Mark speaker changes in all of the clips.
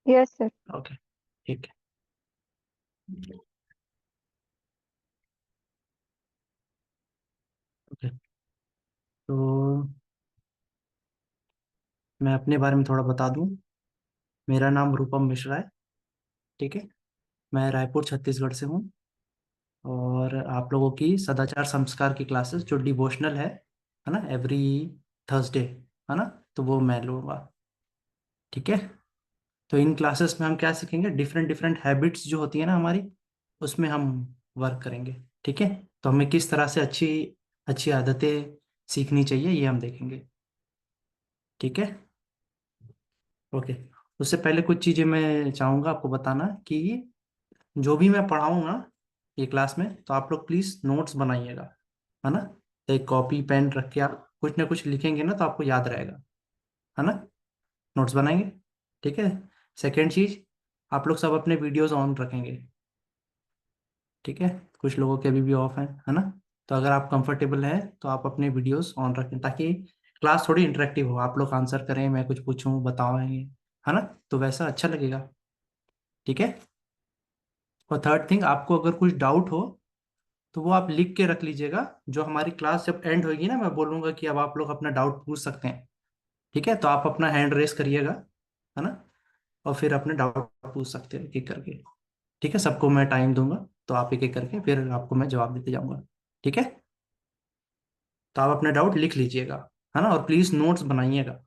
Speaker 1: Yes sir.
Speaker 2: Okay, ठीक है। Okay, तो मैं अपने बारे में थोड़ा बता दूं। मेरा नाम रूपम मिश्रा है। ठीक है, मैं रायपुर छत्तीसगढ़ से हूँ। और आप लोगों की सदाचार संस्कार की क्लासेस जो डिवोशनल है ना, एवरी थर्सडे, है ना, तो वो मैं लूँगा। ठीक है, तो इन क्लासेस में हम क्या सीखेंगे, डिफरेंट डिफरेंट हैबिट्स जो होती है ना हमारी, उसमें हम वर्क करेंगे। ठीक है, तो हमें किस तरह से अच्छी अच्छी आदतें सीखनी चाहिए ये हम देखेंगे। ठीक है। ओके, उससे पहले कुछ चीज़ें मैं चाहूँगा आपको बताना कि जो भी मैं पढ़ाऊँगा ये क्लास में, तो आप लोग प्लीज़ नोट्स बनाइएगा, है ना। तो एक कॉपी पेन रख के आप कुछ ना कुछ लिखेंगे ना तो आपको याद रहेगा, है ना। नोट्स बनाएंगे। ठीक है। सेकेंड चीज़, आप लोग सब अपने वीडियोस ऑन रखेंगे। ठीक है, कुछ लोगों के अभी भी ऑफ है ना। तो अगर आप कंफर्टेबल हैं तो आप अपने वीडियोस ऑन रखें, ताकि क्लास थोड़ी इंटरेक्टिव हो, आप लोग आंसर करें, मैं कुछ पूछूं बताएंगे, है ना, तो वैसा अच्छा लगेगा। ठीक है। और थर्ड थिंग, आपको अगर कुछ डाउट हो तो वो आप लिख के रख लीजिएगा। जो हमारी क्लास जब एंड होगी ना, मैं बोलूंगा कि अब आप लोग अपना डाउट पूछ सकते हैं। ठीक है, तो आप अपना हैंड रेस करिएगा, है ना, और फिर अपने डाउट पूछ सकते हैं एक एक करके। ठीक है, सबको मैं टाइम दूंगा, तो आप एक एक करके फिर आपको मैं जवाब देते जाऊंगा। ठीक है, तो आप अपने डाउट लिख लीजिएगा, है ना, और प्लीज नोट्स बनाइएगा।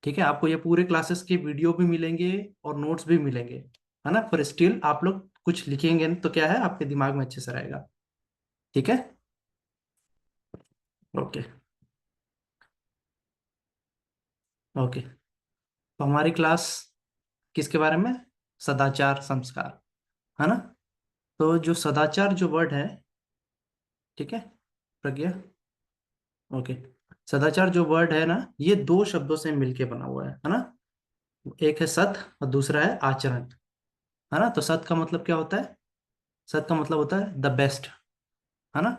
Speaker 2: ठीक है, आपको ये पूरे क्लासेस के वीडियो भी मिलेंगे और नोट्स भी मिलेंगे, है ना, पर स्टिल आप लोग कुछ लिखेंगे न, तो क्या है, आपके दिमाग में अच्छे से रहेगा। ठीक है। ओके। ओके, तो हमारी क्लास किसके बारे में, सदाचार संस्कार, है ना। तो जो सदाचार जो वर्ड है, ठीक है, प्रज्ञा। ओके, सदाचार जो वर्ड है ना, ये दो शब्दों से मिलके बना हुआ है ना। एक है सत और दूसरा है आचरण, है ना। तो सत का मतलब क्या होता है, सत का मतलब होता है द बेस्ट, है ना।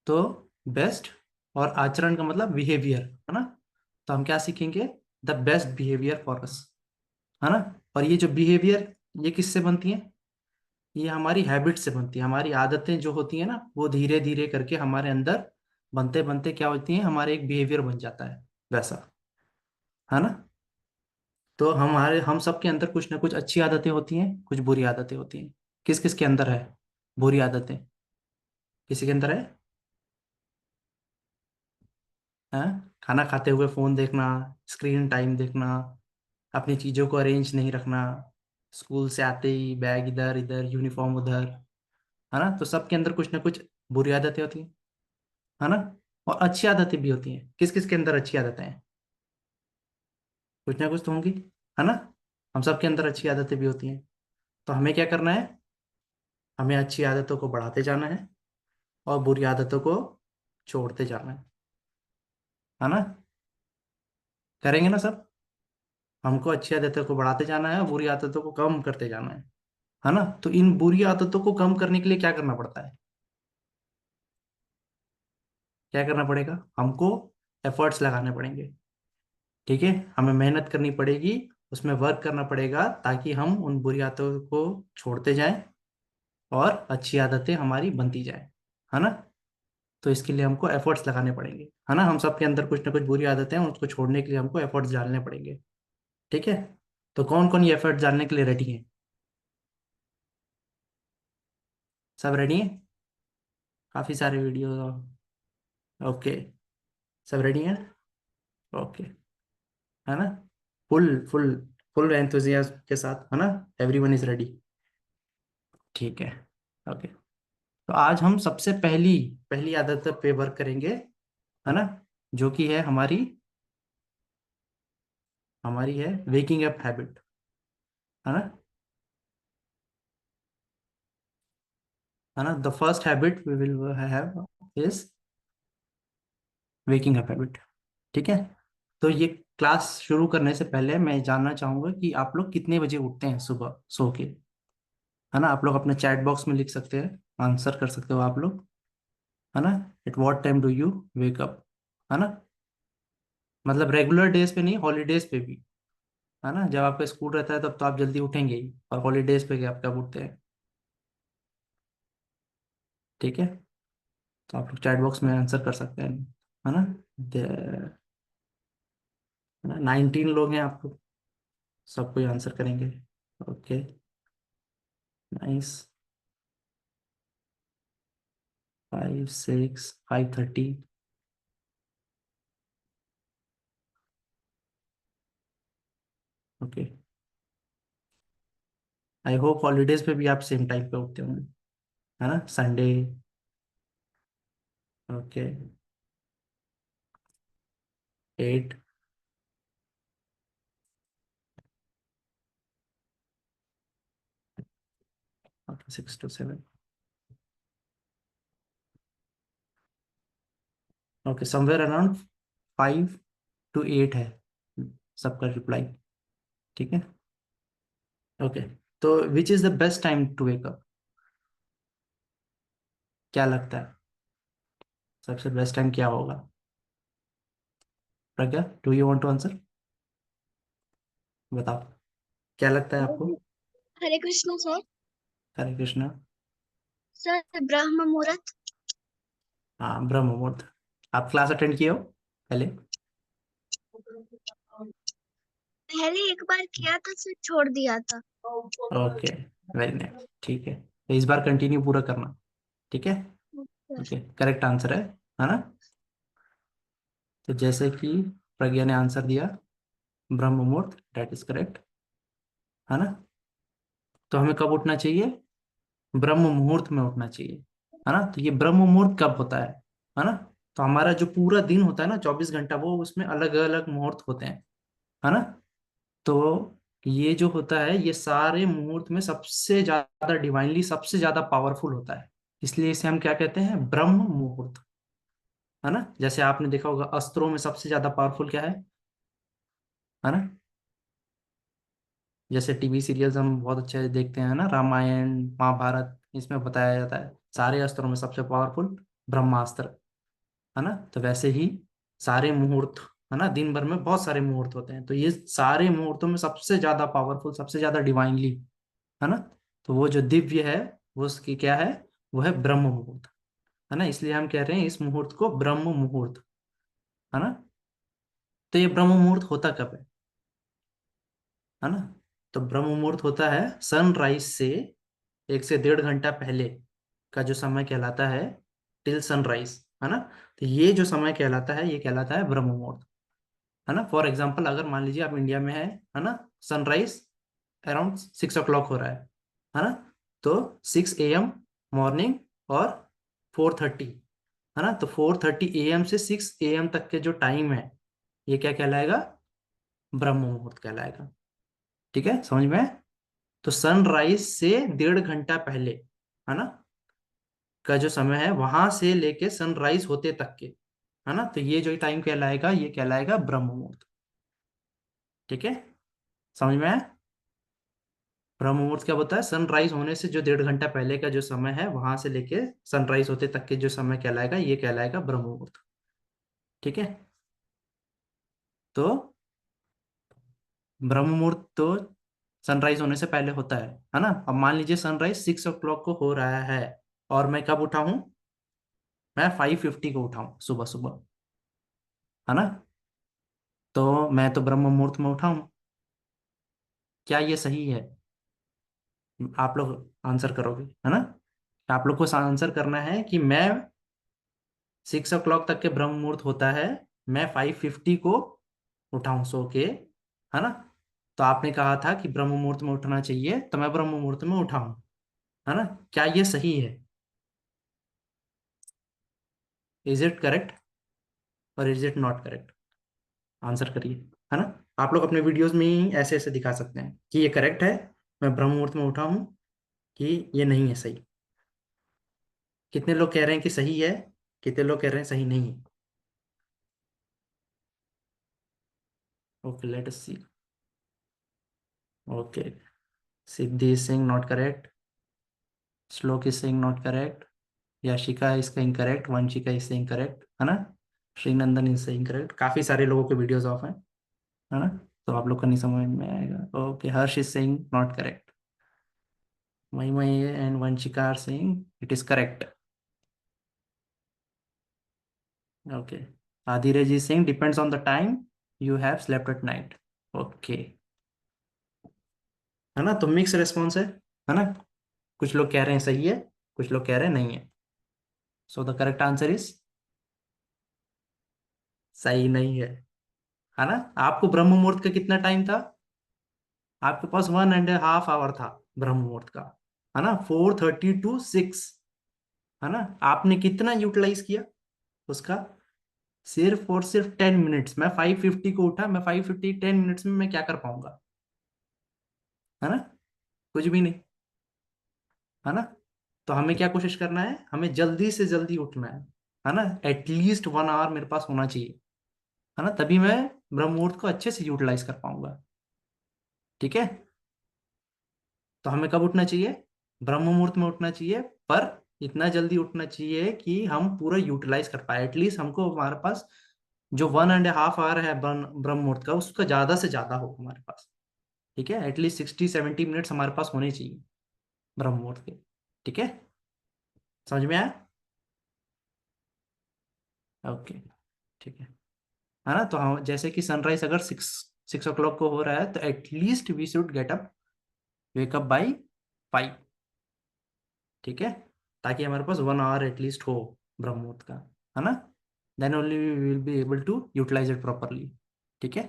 Speaker 2: तो बेस्ट, और आचरण का मतलब बिहेवियर, है ना। तो हम क्या सीखेंगे, the best behaviour for us, है ना। और ये जो बिहेवियर, ये किससे बनती है, ये हमारी हैबिट से बनती है। हमारी आदतें जो होती है ना, वो धीरे धीरे करके हमारे अंदर बनते बनते क्या होती हैं, हमारे एक बिहेवियर बन जाता है वैसा, है ना। तो हम सब के अंदर कुछ ना कुछ अच्छी आदतें होती हैं, कुछ बुरी आदतें होती हैं। किस किस के अंदर है बुरी आदतें, किसी के अंदर है, हाँ, खाना खाते हुए फोन देखना, स्क्रीन टाइम देखना, अपनी चीजों को अरेंज नहीं रखना, स्कूल से आते ही बैग इधर इधर, यूनिफॉर्म उधर, है ना। तो सबके अंदर कुछ ना कुछ बुरी आदतें होती हैं, है ना। और अच्छी आदतें भी होती हैं। किस किस के अंदर अच्छी आदतें हैं, कुछ ना कुछ तो होंगी, है ना। हम सब के अंदर अच्छी आदतें भी होती हैं। तो हमें क्या करना है, हमें अच्छी आदतों को बढ़ाते जाना है और बुरी आदतों को छोड़ते जाना है ना। करेंगे ना सब। हमको अच्छी आदतों को बढ़ाते जाना है और बुरी आदतों को कम करते जाना है ना। तो इन बुरी आदतों को कम करने के लिए क्या करना पड़ता है, क्या करना पड़ेगा, हमको एफर्ट्स लगाने पड़ेंगे। ठीक है, हमें मेहनत करनी पड़ेगी, उसमें वर्क करना पड़ेगा, ताकि हम उन बुरी आदतों को छोड़ते जाएं और अच्छी आदतें हमारी बनती जाए, है ना। तो इसके लिए हमको एफर्ट्स लगाने पड़ेंगे, है ना। हम सब के अंदर कुछ ना कुछ बुरी आदतें हैं, उसको छोड़ने के लिए हमको एफर्ट्स डालने पड़ेंगे। ठीक है, तो कौन कौन ये एफर्ट्स डालने के लिए रेडी है, सब रेडी है, काफी सारे वीडियो। ओके, सब रेडी है। ओके, है ना, फुल फुल फुल एंथुजियाज्म के साथ, है ना, एवरीवन इज रेडी। ठीक है। ओके, तो आज हम सबसे पहली पहली आदत पे वर्क करेंगे, है ना, जो कि है हमारी हमारी है वेकिंग अप हैबिट, है ना। है ना, the first habit we will have is waking up habit. ठीक है, तो ये क्लास शुरू करने से पहले मैं जानना चाहूंगा कि आप लोग कितने बजे उठते हैं सुबह सो के, है ना। आप लोग अपने चैट बॉक्स में लिख सकते हैं, आंसर कर सकते हो आप लोग, है ना। At what time do you wake up, है ना, मतलब रेगुलर डेज पे नहीं, हॉलीडेज पे भी, है ना। जब आपका स्कूल रहता है तब तो आप जल्दी उठेंगे ही, और हॉलीडेज पे आप कब उठते हैं? ठीक है, तो आप लोग चैट बॉक्स में आंसर कर सकते हैं, है ना। 19 लोग हैं आप लोग, सब कोई आंसर करेंगे। Okay, nice. 5, 6, 5:30। Okay, I hope holidays पे भी आप सेम टाइम पे उठते होंगे, है ना, Sunday. Okay, 8। Okay, 6 to 7। Okay, somewhere around 5 to 8 है सबका रिप्लाई। ठीक है। ओके, तो which is the best time to wake up? क्या लगता है सबसे बेस्ट टाइम क्या होगा? Pragya, do you want to answer? बताओ, क्या लगता है आपको?
Speaker 1: हरे कृष्ण सर।
Speaker 2: हरे कृष्णा।
Speaker 1: सर ब्रह्म मुहूर्त।
Speaker 2: हाँ, ब्रह्म मुहूर्त। आप क्लास अटेंड किए हो पहले?
Speaker 1: पहले एक बार किया था सर, छोड़ दिया था।
Speaker 2: Okay, very nice. ठीक है, तो इस बार कंटिन्यू पूरा करना। ठीक है। ओके, करेक्ट आंसर है ना। तो जैसे कि प्रज्ञा ने आंसर दिया, ब्रह्म मुहूर्त, डेट इज करेक्ट, है ना। तो हमें कब उठना चाहिए? ब्रह्म मुहूर्त में उठना चाहिए, है ना। तो ये ब्रह्म मुहूर्त कब होता है ना। तो हमारा जो पूरा दिन होता है ना, 24 घंटा, वो उसमें अलग अलग मुहूर्त होते हैं, है ना। तो ये जो होता है, ये सारे मुहूर्त में सबसे ज्यादा डिवाइनली सबसे ज्यादा पावरफुल होता है, इसलिए इसे हम क्या कहते हैं? ब्रह्म मुहूर्त, है ना। जैसे आपने देखा होगा अस्त्रों में सबसे ज्यादा पावरफुल क्या है ना। जैसे टीवी सीरियल्स हम बहुत अच्छे से देखते हैं ना, रामायण, महाभारत, इसमें बताया जाता है सारे अस्त्रों में सबसे पावरफुल ब्रह्मास्त्र, है ना। तो वैसे ही सारे मुहूर्त, है ना, दिन भर में बहुत सारे मुहूर्त होते हैं, तो ये सारे मुहूर्तों में सबसे ज्यादा पावरफुल, सबसे ज्यादा डिवाइनली, है ना। तो वो जो दिव्य है, वो उसकी क्या है? वो है ब्रह्म मुहूर्त, है ना। इसलिए हम कह रहे हैं इस मुहूर्त को ब्रह्म मुहूर्त, है ना। तो ये ब्रह्म मुहूर्त होता कब है ना। तो ब्रह्म मुहूर्त होता है सनराइज से 1 से 1.5 घंटा पहले का जो समय कहलाता है, टिल सनराइज, है ना। तो ये जो समय कहलाता है, ये कहलाता है ब्रह्म मुहूर्त, है ना। फॉर एग्जाम्पल, अगर मान लीजिए आप इंडिया में है ना, सनराइज अराउंड 6 o'clock हो रहा है ना। तो 6 AM मॉर्निंग, और 4:30, है ना। तो 4:30 AM से 6 AM तक के जो टाइम है, ये क्या कहलाएगा? ब्रह्म मुहूर्त कहलाएगा। ठीक है, समझ में आया? तो सनराइज से 1.5 घंटा पहले, है ना, का जो समय है, वहां से लेके सनराइज होते तक के, है ना, तो ये जो टाइम कहलाएगा, ये कहलाएगा ब्रह्म मुहूर्त। ठीक है, समझ में आया? ब्रह्म मुहूर्त क्या होता है? सनराइज होने से जो 1.5 घंटा पहले का जो समय है, वहां से लेके सनराइज होते तक के जो समय कहलाएगा, ये कहलाएगा ब्रह्म मुहूर्त। ठीक है, तो ब्रह्म मुहूर्त तो सनराइज होने से पहले होता है ना। अब मान लीजिए सनराइज 6 o'clock को हो रहा है, और मैं कब उठा हूं? मैं 5:50 को उठा हूं सुबह सुबह, है ना। तो मैं तो ब्रह्म मुहूर्त में उठा हूं। क्या ये सही है? आप लोग आंसर करोगे, है ना। आप लोग को आंसर करना है कि मैं 6 o'clock तक के ब्रह्म मुहूर्त होता है, मैं 5:50 को उठाऊं सो के, है ना। तो आपने कहा था कि ब्रह्म मुहूर्त में उठना चाहिए, तो मैं ब्रह्म मुहूर्त में उठाऊं, है ना। क्या ये सही है? इज इट करेक्ट और is it not correct? Answer करिए, है ना। आप लोग अपने वीडियोस में ही ऐसे ऐसे दिखा सकते हैं कि ये करेक्ट है, मैं ब्रह्म मुहूर्त में उठा हूं, कि ये नहीं है सही। कितने लोग कह रहे हैं कि सही है, कितने लोग कह रहे हैं सही नहीं है? Okay, let us see. Okay, Siddhi Singh not correct, Shlok is Singh not correct, Yashika इसका इनकरेक्ट, वंशिका इससे इनकरेक्ट, है ना। श्रीनंदन इससे इनकरेक्ट, काफी सारे लोगों के वीडियोस ऑफ हैं, है ना। तो आप लोग का नहीं समझ में आएगा। Okay, Harsh is saying not correct. मई मई and Vanshika are saying it is correct. Okay, Adhiraj is saying depends on the time you have slept at night. Okay, है ना? तो मिक्स रिस्पॉन्स है ना? कुछ लोग कह रहे हैं सही है, कुछ लोग कह रहे हैं नहीं है। So the correct answer is सही नहीं है ना? आपको ब्रह्म मुहूर्त का कितना टाइम था? आपके पास 1.5 आवर था ब्रह्म मुहूर्त का, है ना? 4:30 to 6, है ना? आपने कितना यूटिलाइज किया उसका? सिर्फ और सिर्फ 10 मिनट्स। मैं 5:50 को उठा, मैं 5:50 10 मिनट्स में मैं क्या कर पाऊंगा? है ना? कुछ भी नहीं, है ना? तो हमें क्या कोशिश करना है? हमें जल्दी से जल्दी उठना है ना? एटलीस्ट 1 आवर मेरे पास होना चाहिए, है ना? तभी मैं ब्रह्म मुहूर्त को अच्छे से यूटिलाइज कर पाऊंगा। ठीक है? तो हमें कब उठना चाहिए? ब्रह्म मुहूर्त में उठना चाहिए, पर इतना जल्दी उठना चाहिए कि हम पूरा यूटिलाइज कर पाए। एटलीस्ट हमको हमारे पास जो 1.5 आवर है ब्रह्म मुहूर्त का, उसका ज्यादा से ज्यादा हो हमारे पास। ठीक है? एटलीस्ट 60-70 मिनट्स हमारे पास होने चाहिए ब्रह्म मुहूर्त के। ठीक है? समझ में आया? ओके, ठीक है ना? तो हम जैसे कि सनराइज अगर 6 o'clock को हो रहा है, तो at least we should get up, wake up by 5। ठीक है? ताकि हमारे पास 1 आवर एटलीस्ट हो ब्रह्म मुहूर्त का, है ना? Then only we will be able to utilize it properly. ठीक है?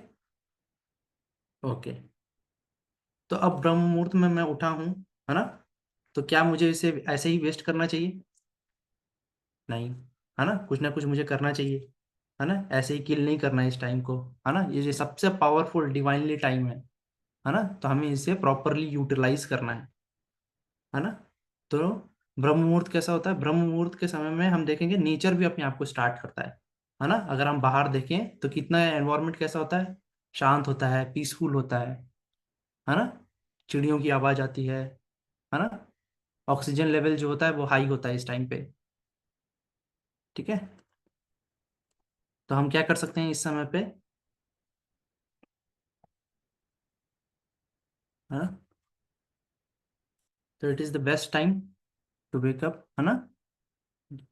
Speaker 2: ओके, तो अब ब्रह्म मुहूर्त में मैं उठा हूँ, है ना? तो क्या मुझे इसे ऐसे ही वेस्ट करना चाहिए? नहीं, है ना कुछ मुझे करना चाहिए, है ना? ऐसे ही किल नहीं करना है इस टाइम को, है ना? ये सबसे पावरफुल डिवाइनली टाइम है ना? तो हमें इसे प्रॉपरली यूटिलाइज करना है ना? तो ब्रह्म मुहूर्त कैसा होता है? ब्रह्म मुहूर्त के समय में हम देखेंगे नेचर भी अपने आप को स्टार्ट करता है ना? अगर हम बाहर देखें तो कितना एनवायरनमेंट कैसा होता है? शांत होता है, पीसफुल होता है ना? चिड़ियों की आवाज आती है ना? ऑक्सीजन लेवल जो होता है वो हाई होता है इस टाइम पे। ठीक है? तो हम क्या कर सकते हैं इस समय पे, है ना? तो it is the best time to wake up, है ना?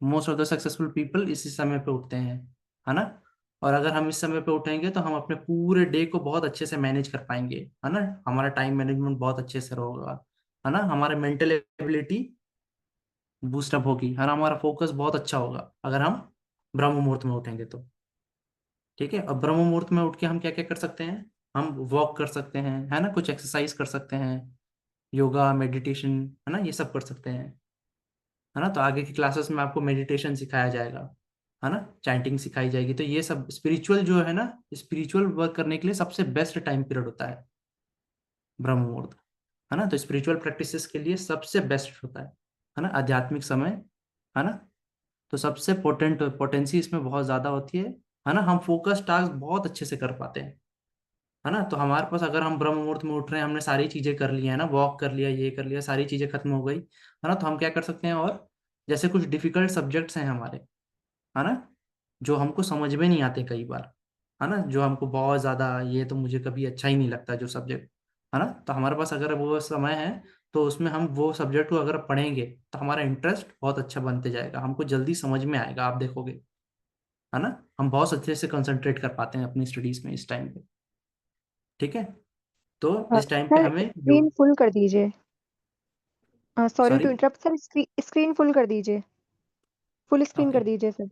Speaker 2: Most of the successful people इसी समय पे उठते हैं, है ना? और अगर हम इस समय पे उठेंगे तो हम अपने पूरे डे को बहुत अच्छे से मैनेज कर पाएंगे, है ना? हमारा टाइम मैनेजमेंट बहुत अच्छे से होगा, है ना? हमारे मेंटल एबिलिटी बूस्टअप होगी, है ना? हमारा फोकस बहुत अच्छा होगा अगर हम ब्रह्म मुहूर्त में उठेंगे तो। ठीक है? और ब्रह्म मुहूर्त में उठ के हम क्या क्या कर सकते हैं? हम वॉक कर सकते हैं, है ना? कुछ एक्सरसाइज कर सकते हैं, योगा, मेडिटेशन, है ना? ये सब कर सकते हैं, है ना? तो आगे की क्लासेस में आपको मेडिटेशन सिखाया जाएगा, है ना? चैंटिंग सिखाई जाएगी। तो ये सब स्पिरिचुअल जो है ना, स्पिरिचुअल वर्क करने के लिए सबसे बेस्ट टाइम पीरियड होता है ब्रह्म मुहूर्त, है ना? तो स्पिरिचुअल प्रैक्टिसेस के लिए सबसे बेस्ट होता है ना? आध्यात्मिक समय, है ना? तो सबसे पोटेंसी इसमें बहुत ज्यादा होती है ना? हम फोकस टास्क बहुत अच्छे से कर पाते हैं, है ना? तो हमारे पास अगर हम ब्रह्म मुहूर्त में उठ रहे हैं, हमने सारी चीजें कर ली है ना, वॉक कर लिया, ये कर लिया, सारी चीजें खत्म हो गई, है ना? तो हम क्या कर सकते हैं? और जैसे कुछ डिफिकल्ट सब्जेक्ट्स हैं हमारे, है ना, जो हमको समझ में नहीं आते कई बार, है ना, जो हमको बहुत ज्यादा, ये तो मुझे कभी अच्छा ही नहीं लगता जो सब्जेक्ट, है ना? तो हमारे पास अगर वो समय है, तो उसमें हम वो सब्जेक्ट को अगर पढ़ेंगे तो हमारा इंटरेस्ट बहुत अच्छा बनते जाएगा, हमको जल्दी समझ में आएगा, आप देखोगे, है ना? हम बहुत अच्छे से कंसंट्रेट कर पाते हैं अपनी स्टडीज में इस टाइम पे। ठीक है? तो इस टाइम पे
Speaker 3: सर
Speaker 2: हमें
Speaker 3: स्क्रीन फुल कर दीजिए। Sorry
Speaker 2: sorry,
Speaker 3: to interrupt sir, screen full कर दीजिए, फुल स्क्रीन
Speaker 2: ओके,
Speaker 3: कर दीजिए sir.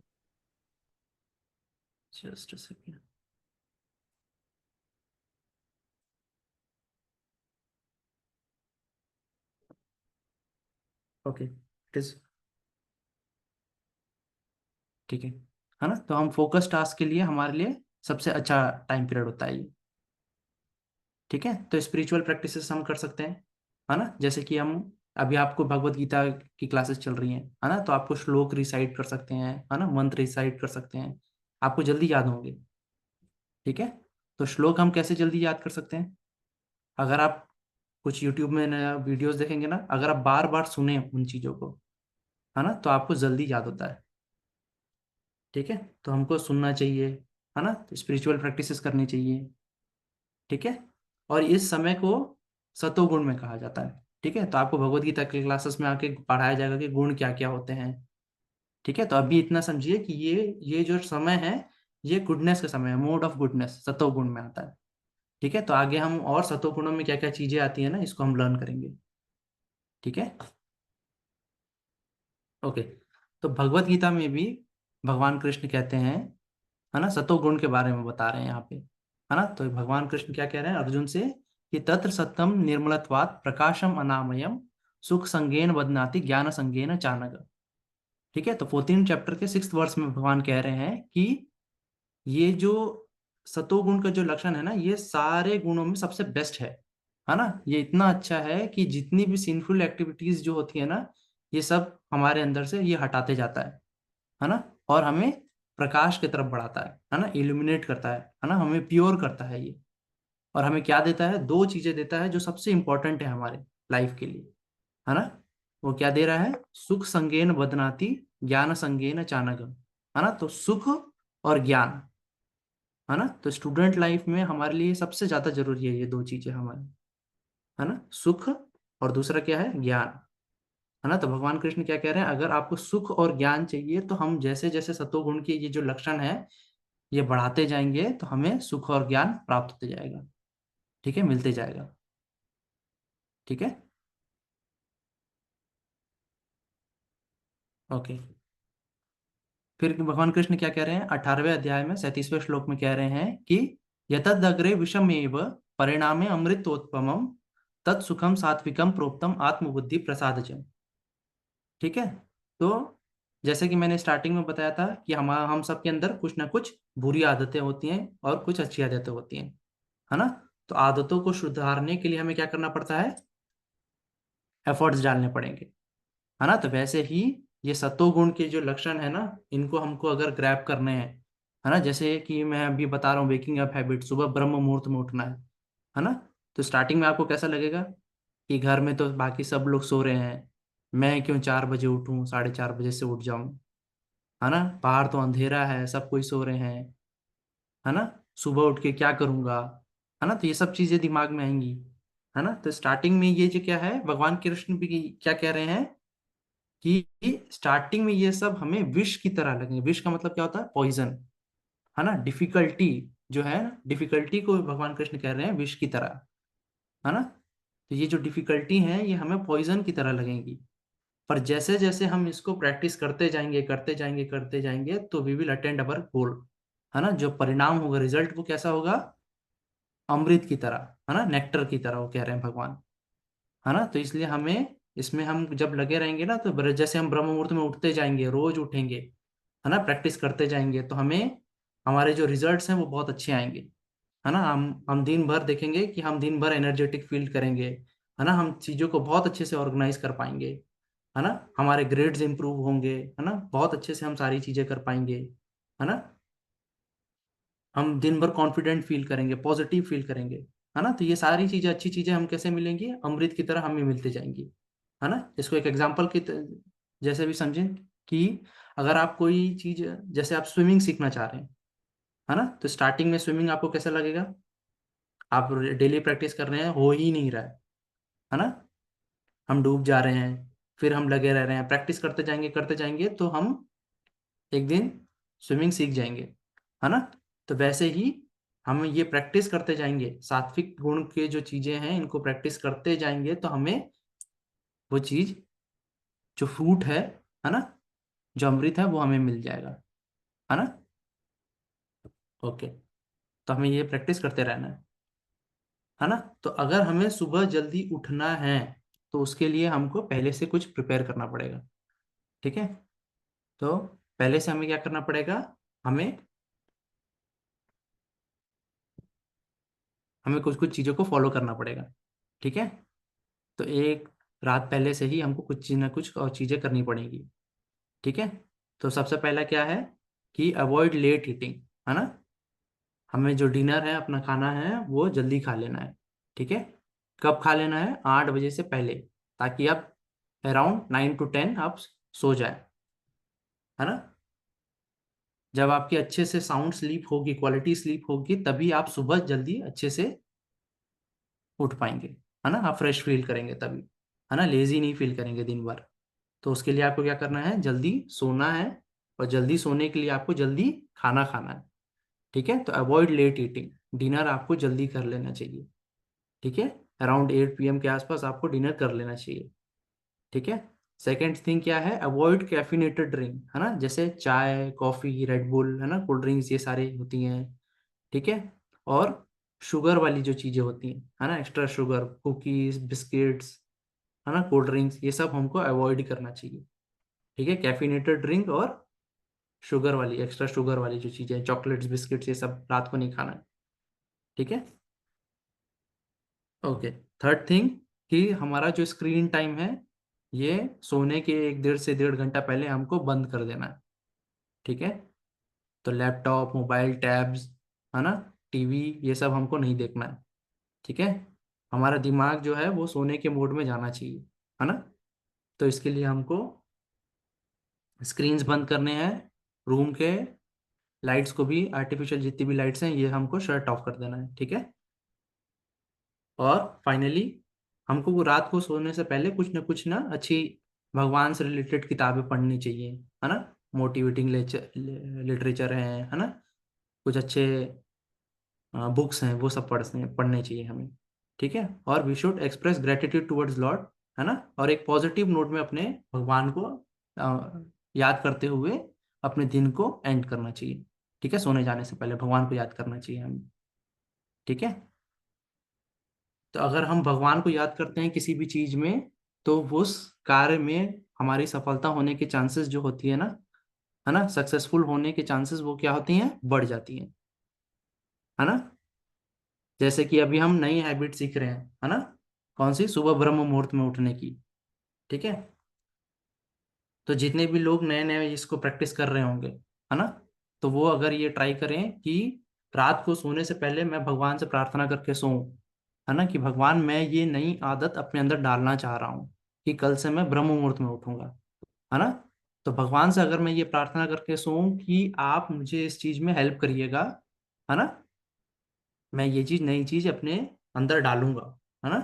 Speaker 2: Just a second. Okay, it is ठीक है ना? तो हम फोकस टास्क के लिए, हमारे लिए सबसे अच्छा टाइम पीरियड होता है ये। ठीक है? तो स्पिरिचुअल प्रैक्टिसेस हम कर सकते हैं, है ना? जैसे कि हम अभी, आपको भगवत गीता की क्लासेस चल रही हैं, है ना? तो आपको श्लोक रिसाइट कर सकते हैं, है ना? मंत्र रिसाइट कर सकते हैं, आपको जल्दी याद होंगे। ठीक है? तो श्लोक हम कैसे जल्दी याद कर सकते हैं? अगर आप कुछ यूट्यूब में नया वीडियोस देखेंगे ना, अगर आप बार बार सुने उन चीजों को, है ना, तो आपको जल्दी याद होता है। ठीक है? तो हमको सुनना चाहिए, है ना? तो स्पिरिचुअल प्रैक्टिसेस करनी चाहिए, ठीक है। और इस समय को सतोगुण में कहा जाता है। ठीक है, तो आपको भगवत गीता के क्लासेस में आके पढ़ाया जाएगा कि गुण क्या क्या होते हैं। ठीक है, तो अभी इतना समझिए कि ये जो समय है, ये गुडनेस का समय है, मोड ऑफ गुडनेस सतोगुण में आता है। ठीक है, तो आगे हम और सतोगुणों में क्या क्या चीजें आती है ना, इसको हम लर्न करेंगे। ठीक है, ओके। तो भगवत गीता में भी भगवान कृष्ण कहते हैं, है ना, सतोगुण के बारे में बता रहे हैं यहाँ पे, है ना। तो भगवान कृष्ण क्या कह रहे हैं अर्जुन से कि तत्र सत्यम निर्मलत्वात् प्रकाशम अनामयम सुख संगेन बदनाति ज्ञान संगेन चानग। ठीक है, तो 14 चैप्टर के 6th वर्स में भगवान कह रहे हैं कि ये जो सतोगुण का जो लक्षण है ना, ये सारे गुणों में सबसे बेस्ट है ना। ये इतना अच्छा है कि जितनी भी सिंफुल एक्टिविटीज जो होती है ना, ये सब हमारे अंदर से ये हटाते जाता है ना। और हमें प्रकाश की तरफ बढ़ाता है ना, इल्यूमिनेट करता है ना, हमें प्योर करता है ये। और हमें क्या देता है, दो चीजें देता है जो सबसे इंपॉर्टेंट है हमारे लाइफ के लिए, है ना। वो क्या दे रहा है, सुख संगेन बदनाति ज्ञान संगेन चानगम, है ना। तो सुख और ज्ञान, है ना। तो स्टूडेंट लाइफ में हमारे लिए सबसे ज्यादा जरूरी है ये दो चीजें हमारे, है ना, सुख और दूसरा क्या है, ज्ञान, है ना। तो भगवान कृष्ण क्या कह रहे हैं, अगर आपको सुख और ज्ञान चाहिए तो हम जैसे जैसे सतोगुण के ये जो लक्षण है ये बढ़ाते जाएंगे तो हमें सुख और ज्ञान प्राप्त होते जाएगा। ठीक है, मिलते जाएगा। ठीक है, ओके। फिर भगवान कृष्ण क्या कह रहे हैं 18वें अध्याय में 37वें श्लोक में कह रहे हैं कि यतदग्रे विषमेव परिणामे अमृतोत्पमम तत्सुखम सात्विकम प्रोक्तम आत्मबुद्धि प्रसादजम। ठीक है, तो जैसे कि मैंने स्टार्टिंग में बताया था कि हम सब के अंदर कुछ ना कुछ बुरी आदतें होती हैं और कुछ अच्छी आदतें होती हैं, है ना। तो आदतों को सुधारने के लिए हमें क्या करना पड़ता है, एफर्ट्स डालने पड़ेंगे, है ना। तो वैसे ही ये सत्वगुण के जो लक्षण है ना, इनको हमको अगर ग्रैब करने हैं, है ना, जैसे कि मैं अभी बता रहा हूँ वेकिंग अप हैबिट, सुबह ब्रह्म मुहूर्त में उठना है ना। तो स्टार्टिंग में आपको कैसा लगेगा कि घर में तो बाकी सब लोग सो रहे हैं, मैं क्यों 4 बजे उठूं, 4:30 बजे से उठ जाऊं, है ना। बाहर तो अंधेरा है, सब कोई सो रहे हैं, है ना। सुबह उठ के क्या करूंगा, है ना। तो ये सब चीजें दिमाग में आएंगी, है ना। तो स्टार्टिंग में ये जो क्या है, भगवान कृष्ण भी क्या कह रहे हैं कि स्टार्टिंग में ये सब हमें विष की तरह लगेंगे। विष का मतलब क्या होता है, पॉइजन, है ना। डिफिकल्टी जो है ना, डिफिकल्टी को भगवान कृष्ण कह रहे हैं विष की तरह, है ना। तो ये जो डिफिकल्टी है ये हमें पॉइजन की तरह लगेंगी। पर जैसे जैसे हम इसको प्रैक्टिस करते जाएंगे करते जाएंगे करते जाएंगे तो वी विल अटेंड अवर गोल, है ना। जो परिणाम होगा, रिजल्ट वो कैसा होगा, अमृत की तरह, है ना, नेक्टर की तरह, वो कह रहे हैं भगवान, है ना। तो इसलिए हमें इसमें हम जब लगे रहेंगे ना, तो जैसे हम ब्रह्म मुहूर्त में उठते जाएंगे, रोज उठेंगे, है ना, प्रैक्टिस करते जाएंगे, तो हमें हमारे जो रिजल्ट्स हैं वो बहुत अच्छे आएंगे, है ना। हम दिन भर देखेंगे कि हम दिन भर एनर्जेटिक फील करेंगे, है ना। हम चीज़ों को बहुत अच्छे से ऑर्गेनाइज कर पाएंगे, है ना। हमारे ग्रेड्स इंप्रूव होंगे, है ना, बहुत अच्छे से हम सारी चीज़ें कर पाएंगे, है ना। हम दिन भर कॉन्फिडेंट फील करेंगे, पॉजिटिव फील करेंगे, है ना। तो ये सारी चीजें, अच्छी चीजें हम कैसे मिलेंगी, अमृत की तरह हमें मिलती जाएंगी, है ना। इसको एक एग्जाम्पल जैसे भी समझें कि अगर आप कोई चीज, जैसे आप स्विमिंग सीखना चाह रहे हैं, है ना, तो स्टार्टिंग में स्विमिंग आपको कैसा लगेगा, आप डेली प्रैक्टिस कर रहे हैं, हो ही नहीं रहा है ना, हम डूब जा रहे हैं, फिर हम लगे रह रहे हैं, प्रैक्टिस करते जाएंगे तो हम एक दिन स्विमिंग सीख जाएंगे, है ना। तो वैसे ही हम ये प्रैक्टिस करते जाएंगे, सात्विक गुण के जो चीजें हैं इनको प्रैक्टिस करते जाएंगे तो हमें वो चीज, जो फ्रूट है ना, जो अमृत है वो हमें मिल जाएगा, है ना। ओके, तो हमें ये प्रैक्टिस करते रहना है ना। तो अगर हमें सुबह जल्दी उठना है तो उसके लिए हमको पहले से कुछ प्रिपेयर करना पड़ेगा। ठीक है, तो पहले से हमें क्या करना पड़ेगा, हमें हमें कुछ कुछ चीज़ों को फॉलो करना पड़ेगा। ठीक है, तो एक रात पहले से ही हमको कुछ चीज ना कुछ और चीज़ें करनी पड़ेंगी। ठीक है, तो सबसे पहला क्या है कि अवॉइड लेट ईटिंग, है ना। हमें जो डिनर है, अपना खाना है, वो जल्दी खा लेना है। ठीक है, कब खा लेना है, 8 बजे से पहले, ताकि आप अराउंड 9 to 10 आप सो जाए, है ना। जब आपकी अच्छे से साउंड स्लीप होगी, क्वालिटी स्लीप होगी, तभी आप सुबह जल्दी अच्छे से उठ पाएंगे, है ना, आप फ्रेश फील करेंगे तभी, है ना, लेजी नहीं फील करेंगे दिन भर। तो उसके लिए आपको क्या करना है, जल्दी सोना है, और जल्दी सोने के लिए आपको जल्दी खाना खाना है। ठीक है, तो अवॉइड लेट ईटिंग, डिनर आपको जल्दी कर लेना चाहिए। ठीक है, अराउंड 8 PM के आसपास आपको डिनर कर लेना चाहिए। ठीक है। सेकेंड थिंग क्या है, अवॉइड कैफिनेटेड ड्रिंक, है ना, जैसे चाय, कॉफी, रेड बुल, है ना, कोल्ड ड्रिंक्स, ये सारी होती हैं। ठीक है। और शुगर वाली जो चीजें होती हैं, है ना, एक्स्ट्रा शुगर, कुकीज, बिस्किट्स, है ना, कोल्ड ड्रिंक्स, ये सब हमको अवॉइड करना चाहिए। ठीक है, कैफिनेटेड ड्रिंक और शुगर वाली, एक्स्ट्रा शुगर वाली जो चीजें, चॉकलेट्स, बिस्किट्स, ये सब रात को नहीं खाना है। ठीक है। ओके। थर्ड थिंग कि हमारा जो स्क्रीन टाइम है, ये सोने के 1 से 1.5 घंटा पहले हमको बंद कर देना है। ठीक है। तो लैपटॉप, मोबाइल, टैब्स, है ना, टीवी, ये सब हमको नहीं देखना है। ठीक है। हमारा दिमाग जो है वो सोने के मोड में जाना चाहिए, है ना। तो इसके लिए हमको स्क्रीन्स बंद करने हैं, रूम के लाइट्स को भी, आर्टिफिशियल जितनी भी लाइट्स हैं ये हमको शट ऑफ कर देना है। ठीक है। और फाइनली हमको वो रात को सोने से पहले कुछ ना अच्छी भगवान से रिलेटेड किताबें पढ़नी चाहिए, है ना, मोटिवेटिंग लिटरेचर है ना, कुछ अच्छे बुक्स हैं, वो सब पढ़ने चाहिए हमें। ठीक है। और we should express gratitude towards lord, है ना, और एक पॉजिटिव नोट में अपने भगवान को याद करते हुए अपने दिन को एंड करना चाहिए। ठीक है, सोने जाने से पहले भगवान को याद करना चाहिए हमें। ठीक है। तो अगर हम भगवान को याद करते हैं किसी भी चीज में, तो उस कार्य में हमारी सफलता होने के चांसेस जो होती है ना, सक्सेसफुल होने के चांसेस वो क्या होती हैं, बढ़ जाती हैं, है ना। जैसे कि अभी हम नई हैबिट सीख रहे हैं, है ना, कौन सी, सुबह ब्रह्म मुहूर्त में उठने की। ठीक है। तो जितने भी लोग नए नए इसको प्रैक्टिस कर रहे होंगे, है ना, तो वो अगर ये ट्राई करें कि रात को सोने से पहले मैं भगवान से प्रार्थना करके सोऊं, है ना, कि भगवान मैं ये नई आदत अपने अंदर डालना चाह रहा हूँ कि कल से मैं ब्रह्म मुहूर्त में उठूंगा, है ना। तो भगवान से अगर मैं ये प्रार्थना करके सोऊं कि आप मुझे इस चीज में हेल्प करिएगा, है ना, मैं ये चीज, नई चीज अपने अंदर डालूंगा, है ना,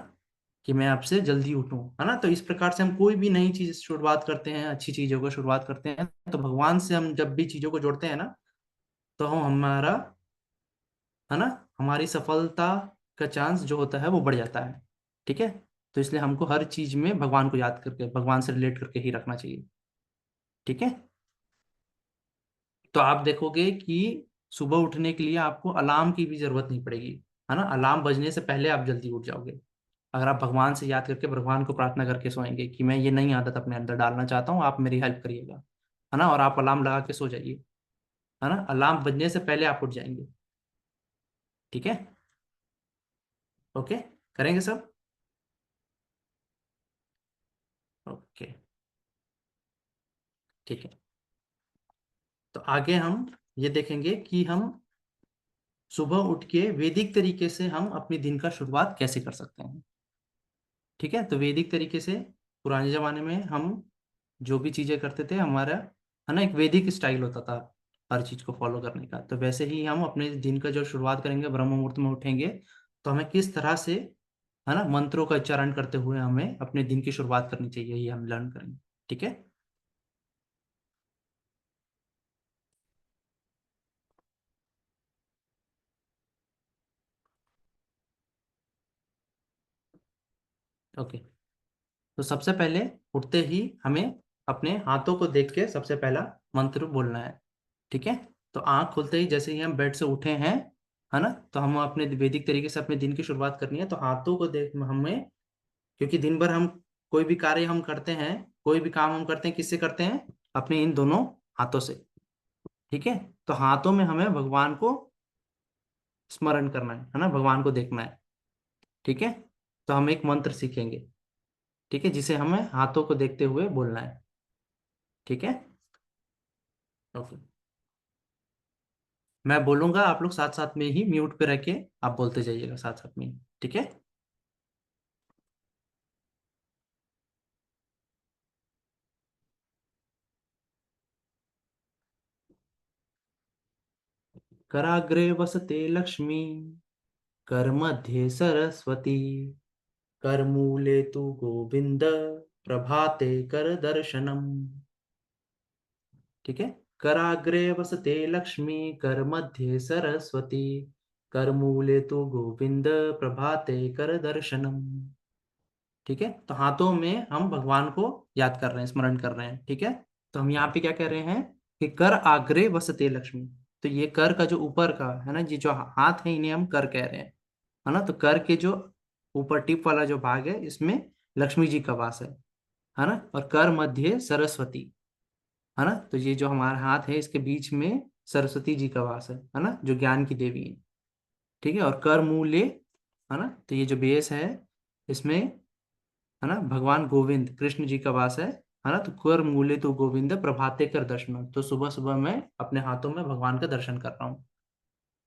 Speaker 2: कि मैं आपसे जल्दी उठूं, है ना। तो इस प्रकार से हम कोई भी नई चीज शुरुआत करते हैं, अच्छी चीजों को शुरुआत करते हैं, तो भगवान से हम जब भी चीजों को जोड़ते हैं ना, तो हम हमारा, है ना, हमारी सफलता का चांस जो होता है वो बढ़ जाता है। ठीक है। तो इसलिए हमको हर चीज में भगवान को याद करके, भगवान से रिलेट करके ही रखना चाहिए। ठीक है। तो आप देखोगे कि सुबह उठने के लिए आपको अलार्म की भी जरूरत नहीं पड़ेगी, है ना, अलार्म बजने से पहले आप जल्दी उठ जाओगे। अगर आप भगवान से याद करके, भगवान को प्रार्थना करके सोएंगे कि मैं ये नई आदत अपने अंदर डालना चाहता हूँ, आप मेरी हेल्प करिएगा, है ना, और आप अलार्म लगा के सो जाइए, है ना, अलार्म बजने से पहले आप उठ जाएंगे। ठीक है। ओके, करेंगे सब। ओके। ठीक है। तो आगे हम ये देखेंगे कि हम सुबह उठ के वैदिक तरीके से हम अपने दिन का शुरुआत कैसे कर सकते हैं। ठीक है। तो वैदिक तरीके से पुराने जमाने में हम जो भी चीजें करते थे, हमारा, है ना, एक वैदिक स्टाइल होता था हर चीज को फॉलो करने का। तो वैसे ही हम अपने दिन का जो शुरुआत करेंगे, ब्रह्म मुहूर्त में उठेंगे, तो हमें किस तरह से, है ना, मंत्रों का उच्चारण करते हुए हमें अपने दिन की शुरुआत करनी चाहिए, ये हम लर्न करेंगे। ठीक है। ओके। तो सबसे पहले उठते ही हमें अपने हाथों को देख के सबसे पहला मंत्र बोलना है। ठीक है। तो आंख खुलते ही जैसे ही हम बेड से उठे हैं, है ना, तो हम अपने वैदिक तरीके से अपने दिन की शुरुआत करनी है। तो हाथों को देख हमें, क्योंकि दिन भर हम कोई भी कार्य हम करते हैं, कोई भी काम हम करते हैं, किससे करते हैं, अपने इन दोनों हाथों से। ठीक है। तो हाथों में हमें भगवान को स्मरण करना है ना, भगवान को देखना है। ठीक है। तो हम एक मंत्र सीखेंगे, ठीक है, जिसे हमें हाथों को देखते हुए बोलना है। ठीक है। ओके। मैं बोलूंगा, आप लोग साथ साथ में ही म्यूट पे रह के आप बोलते जाइएगा साथ साथ में ही। ठीक है। कराग्रे वसते लक्ष्मी, कर मध्ये सरस्वती, कर मूले तु गोविंद, प्रभाते कर दर्शनम। ठीक है, कराग्रे वसते लक्ष्मी, कर मध्ये सरस्वती, कर मूले तु गोविंद, प्रभाते कर दर्शनम। ठीक है, तो हाथों में हम भगवान को याद कर रहे हैं, स्मरण कर रहे हैं। ठीक है, तो हम यहाँ पे क्या कह रहे हैं कि कर आग्रे वसते लक्ष्मी। तो ये कर का जो ऊपर का है ना, ये जो हाथ है, इन्हें हम कर कह रहे हैं, है ना। तो कर के जो ऊपर टिप वाला जो भाग है, इसमें लक्ष्मी जी का वास है ना। और कर मध्य सरस्वती, है ना। तो ये जो हमारा हाथ है, इसके बीच में सरस्वती जी का वास है ना, जो ज्ञान की देवी है। ठीक है, और कर मूले, है ना। तो ये जो बेस है, इसमें, है ना, भगवान गोविंद कृष्ण जी का वास है ना। तो कर मूले तो गोविंद, प्रभाते कर दर्शन। तो सुबह सुबह मैं अपने हाथों में भगवान का दर्शन कर रहा हूँ।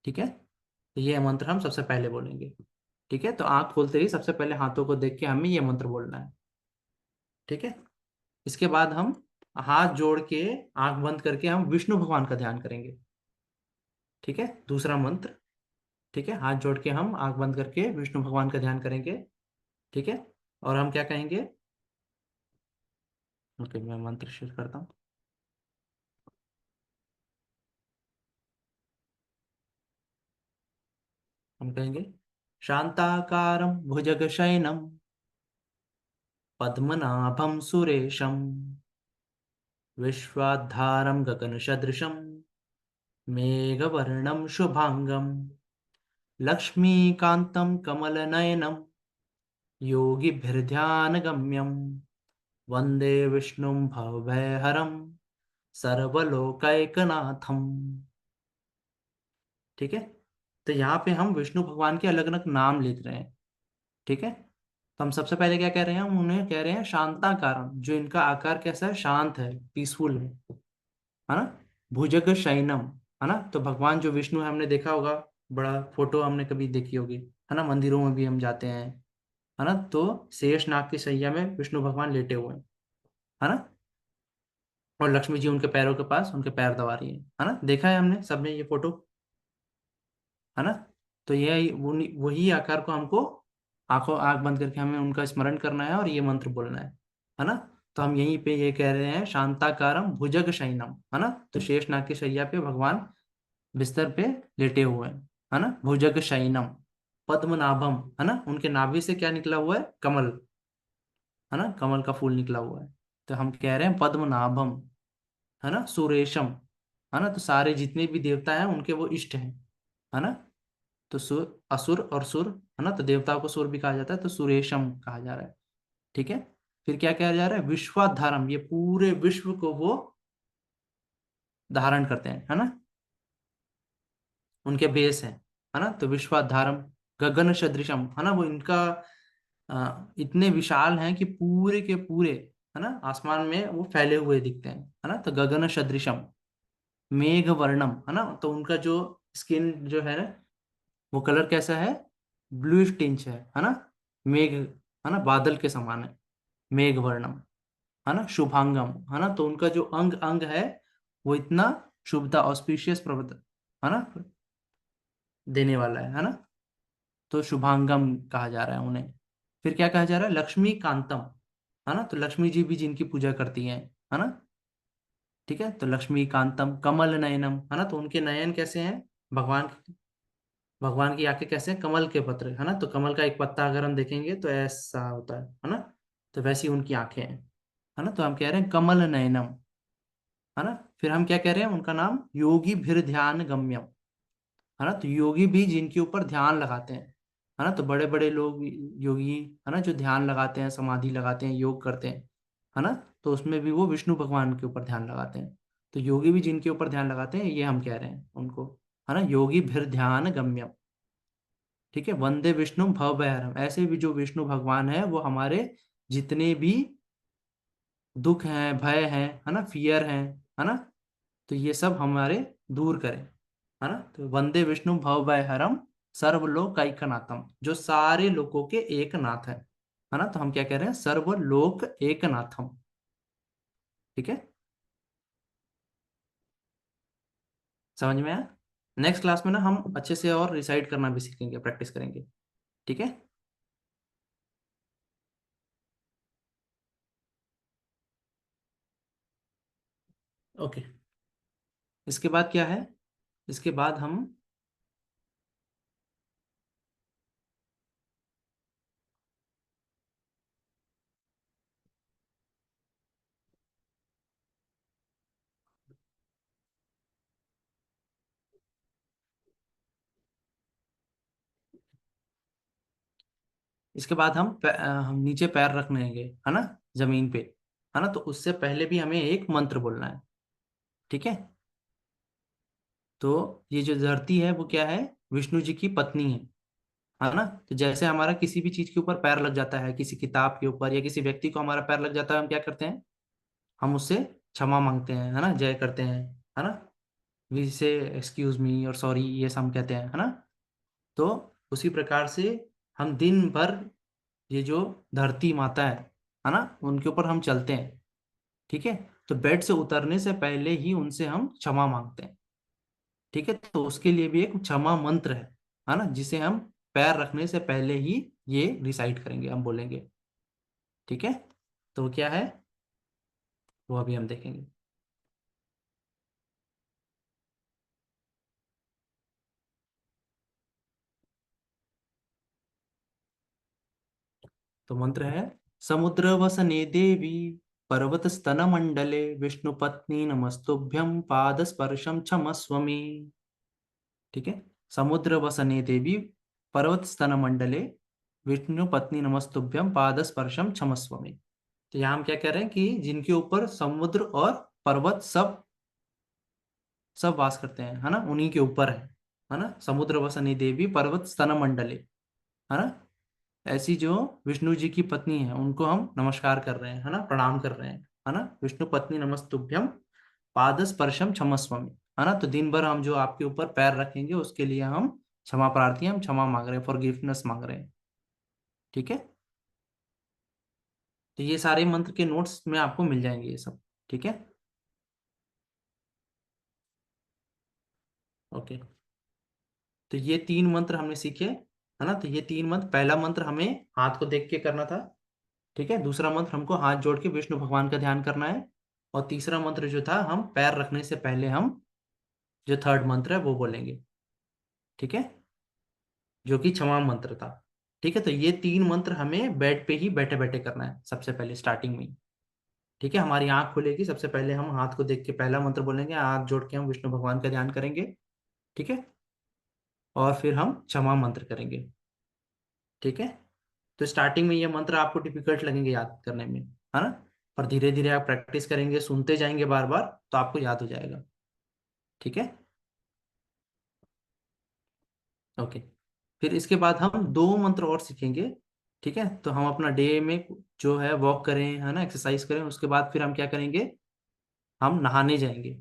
Speaker 2: ठीक है, तो ये मंत्र हम सबसे पहले बोलेंगे। ठीक है, तो आंख खोलते ही सबसे पहले हाथों को देख के हमें ये मंत्र बोलना है। ठीक है, इसके बाद हम हाथ जोड़ के, आंख बंद करके हम विष्णु भगवान का ध्यान करेंगे। ठीक है, दूसरा मंत्र। ठीक है, हाथ जोड़ के हम आंख बंद करके विष्णु भगवान का ध्यान करेंगे। ठीक है, और हम क्या कहेंगे। ओके, मैं मंत्र शुरू करता हूँ। हम कहेंगे, शांताकारं भुजगशयनं, पद्मनाभं सुरेशं, विश्वाधारं गगनसदृशं, मेघवर्णं शुभांगं, लक्ष्मीकान्तं कमलनयनं, योगिभिर्ध्यानगम्यं, वन्दे विष्णुं भवभयहरं, सर्वलोकैकनाथम। ठीक है, तो यहाँ पे हम विष्णु भगवान के अलग अलग नाम लिख रहे हैं। ठीक है, तो हम सबसे पहले क्या कह रहे हैं, हम उन्हें कह रहे हैं शांताकारम, जो इनका आकार कैसा है, शांत है, पीसफुल है ना। भुजग शयनम, है ना। तो भगवान जो विष्णु है, हमने देखा होगा, बड़ा फोटो हमने कभी देखी होगी, है ना। मंदिरों में भी हम जाते हैं, है ना। तो शेष नाग की शैया में विष्णु भगवान लेटे हुए हैं, है ना। और लक्ष्मी जी उनके पैरों के पास उनके पैर दबा रही है ना। देखा है हमने सबने ये फोटो, है ना। तो ये वही आकार को हमको आंखों आंख बंद करके हमें उनका स्मरण करना है और ये मंत्र बोलना है ना। तो हम यहीं पे ये कह रहे हैं, शांताकारम भुजग शयनम, है ना। तो शेष नाग की शैया पे भगवान बिस्तर पे लेटे हुए हैं, है ना। भुजग शयनम, पद्मनाभम, है ना। उनके नाभि से क्या निकला हुआ है, कमल, है ना, कमल का फूल निकला हुआ है। तो हम कह रहे हैं पद्मनाभम, है ना, सुरेशम, है ना। तो सारे जितने भी देवता हैं उनके वो इष्ट हैं, है ना। तो सुर, असुर और सुर, है ना। तो देवताओं को सुर भी कहा जाता है, तो सुरेशम कहा जा रहा है। ठीक है, फिर क्या कहा जा रहा है, विश्वाधारम, ये पूरे विश्व को वो धारण करते हैं, है ना। उनके बेस है ना। तो विश्वाधारम, गगन सदृशम, है ना। वो इनका इतने विशाल हैं कि पूरे के पूरे, है ना, आसमान में वो फैले हुए दिखते हैं, है ना। तो गगन सदृशम, मेघ वर्णम, है ना। तो उनका जो स्किन जो है ना, वो कलर कैसा है, ब्लूइश टिंच है ना। मेघ, है ना, बादल के समान है, मेघ वर्णम, है ना। शुभांगम, है ना। तो उनका जो अंग अंग है, वो इतना शुभता, ऑस्पिशियस प्रवृत्त, है ना, देने वाला है ना। तो शुभांगम कहा जा रहा है उन्हें। फिर क्या कहा जा रहा है, लक्ष्मी कांतम, है ना। तो लक्ष्मी जी भी जिनकी पूजा करती हैं, है ना। ठीक है, तो लक्ष्मी कांतम कमल नयनम, है ना। तो उनके नयन कैसे हैं, भगवान भगवान की आंखें कैसे हैं, कमल के पत्र, है ना। तो कमल का एक पत्ता अगर हम देखेंगे तो ऐसा होता है ना। तो वैसी उनकी आंखें हैं, है ना। तो हम कह रहे हैं कमल नयनम, है ना। फिर हम क्या कह रहे हैं, उनका नाम योगी भीर ध्यान गम्यम, है ना। तो योगी भी जिनके ऊपर ध्यान लगाते हैं, है ना। तो बड़े बड़े लोग योगी, है ना, जो ध्यान लगाते हैं, समाधि लगाते हैं, योग करते हैं, है ना। तो उसमें भी वो विष्णु भगवान के ऊपर ध्यान लगाते हैं। तो योगी भी जिनके ऊपर ध्यान लगाते हैं, ये हम कह रहे हैं उनको, है ना, योगी भीर ध्यान गम्यम। ठीक है, वंदे विष्णु भवभयहरम, ऐसे भी जो विष्णु भगवान है, वो हमारे जितने भी दुख हैं, भय हैं, है ना, फियर हैं, है ना, तो ये सब हमारे दूर करें, है ना। तो वंदे विष्णु भवभयहरम, सर्वलोक ऐकनाथम, जो सारे लोगों के एक नाथ है ना। तो हम क्या कह रहे हैं, सर्वलोक एकनाथम। ठीक है, समझ में आया। नेक्स्ट क्लास में ना हम अच्छे से और रिसाइट करना भी सीखेंगे, प्रैक्टिस करेंगे। ठीक है। ओके। इसके बाद क्या है? इसके बाद हम इसके बाद हम नीचे पैर रखने है ना, जमीन पे, है ना। तो उससे पहले भी हमें एक मंत्र बोलना है। ठीक है। तो ये जो धरती है वो क्या है? विष्णु जी की पत्नी है ना। तो जैसे हमारा किसी भी चीज के ऊपर पैर लग जाता है, किसी किताब के ऊपर या किसी व्यक्ति को हमारा पैर लग जाता है, हम क्या करते हैं? हम उससे क्षमा मांगते हैं, है ना, जय करते हैं, है ना। वी से एक्सक्यूज मी और सॉरी, ये सब हम कहते हैं, है ना। तो उसी प्रकार से हम दिन भर ये जो धरती माता है ना, उनके ऊपर हम चलते हैं। ठीक है। तो बेड से उतरने से पहले ही उनसे हम क्षमा मांगते हैं। ठीक है। तो उसके लिए भी एक क्षमा मंत्र है ना, जिसे हम पैर रखने से पहले ही ये रिसाइट करेंगे, हम बोलेंगे। ठीक है। तो वो क्या है, वो अभी हम देखेंगे। तो मंत्र है, समुद्र वसने देवी पर्वत स्तन मंडले विष्णु पत्नी नमस्तुभ्यं पाद स्पर्शम क्षमस्व मे। ठीक है। समुद्र वसने देवी पर्वत स्तन मंडले विष्णु पत्नी नमस्तुभ्यं पाद स्पर्शम क्षमस्व मे। तो यहाँ हम क्या कह रहे हैं कि जिनके ऊपर समुद्र और पर्वत सब सब वास करते हैं, है ना, उन्हीं के ऊपर है ना। समुद्र वसनी देवी पर्वत स्तन मंडले, है ना। ऐसी जो विष्णु जी की पत्नी है उनको हम नमस्कार कर रहे हैं, है ना, प्रणाम कर रहे हैं, है ना। विष्णु पत्नी नमस्तुभ्यम पाद स्पर्शम क्षमस्वमी, है ना। तो दिन भर हम जो आपके ऊपर पैर रखेंगे उसके लिए हम क्षमा प्रार्थी, हम क्षमा मांग रहे हैं, फॉरगिवनेस मांग रहे हैं। ठीक है। तो ये सारे मंत्र के नोट्स में आपको मिल जाएंगे ये सब। ठीक है। ओके। तो ये तीन मंत्र हमने सीखे, है ना। तो ये तीन मंत्र, पहला मंत्र हमें हाथ को देख के करना था। ठीक है। दूसरा मंत्र हमको हाथ जोड़ के विष्णु भगवान का ध्यान करना है। और तीसरा मंत्र जो था, हम पैर रखने से पहले हम जो थर्ड मंत्र है वो बोलेंगे। ठीक है। जो कि क्षमा मंत्र था। ठीक है। तो ये तीन मंत्र हमें बेड पे ही बैठे बैठे करना है सबसे पहले, स्टार्टिंग में ही। ठीक है। हमारी आंख खुलेगी, सबसे पहले हम हाथ को देख के पहला मंत्र बोलेंगे, हाथ जोड़ के हम विष्णु भगवान का ध्यान करेंगे। ठीक है। और फिर हम क्षमा मंत्र करेंगे। ठीक है। तो स्टार्टिंग में ये मंत्र आपको डिफिकल्ट लगेंगे याद करने में, है ना। पर धीरे धीरे आप प्रैक्टिस करेंगे, सुनते जाएंगे बार बार, तो आपको याद हो जाएगा। ठीक है। ओके। फिर इसके बाद हम दो मंत्र और सीखेंगे। ठीक है। तो हम अपना डे में जो है वॉक करें, है ना, एक्सरसाइज करें, उसके बाद फिर हम क्या करेंगे, हम नहाने जाएंगे।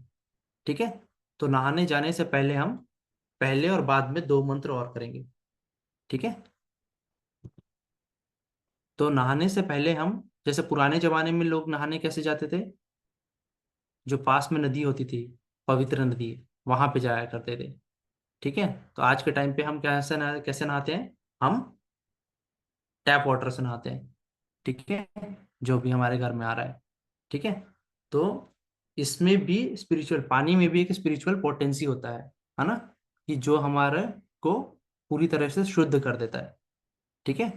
Speaker 2: ठीक है। तो नहाने जाने से पहले हम पहले और बाद में दो मंत्र और करेंगे। ठीक है। तो नहाने से पहले हम, जैसे पुराने जमाने में लोग नहाने कैसे जाते थे, जो पास में नदी होती थी, पवित्र नदी, वहां पे जाया करते थे। ठीक है। तो आज के टाइम पे हम कैसे नहाते हैं, हम टैप वाटर से नहाते हैं। ठीक है। जो भी हमारे घर में आ रहा है। ठीक है। तो इसमें भी स्पिरिचुअल, पानी में भी एक स्पिरिचुअल पोटेंसी होता है ना, कि जो हमारे को पूरी तरह से शुद्ध कर देता है। ठीक है।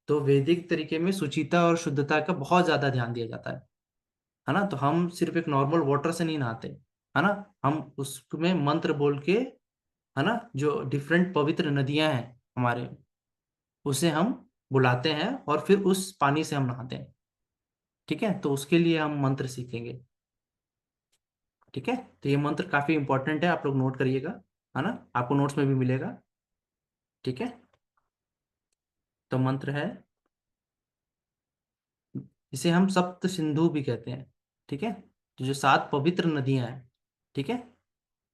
Speaker 2: तो वैदिक तरीके में शुचिता और शुद्धता का बहुत ज्यादा ध्यान दिया जाता है ना। तो हम सिर्फ एक नॉर्मल वाटर से नहीं नहाते, है ना। हम उसमें मंत्र बोल के, है ना, जो डिफरेंट पवित्र नदियां हैं हमारे, उसे हम बुलाते हैं और फिर उस पानी से हम नहाते हैं। ठीक है। तो उसके लिए हम मंत्र सीखेंगे। ठीक है। तो ये मंत्र काफी इंपॉर्टेंट है, आप लोग नोट करिएगा, है ना, आपको नोट्स में भी मिलेगा। ठीक है। तो मंत्र है, इसे हम सप्त सिंधु भी कहते हैं। ठीक है। तो जो सात पवित्र नदियां हैं, ठीक है,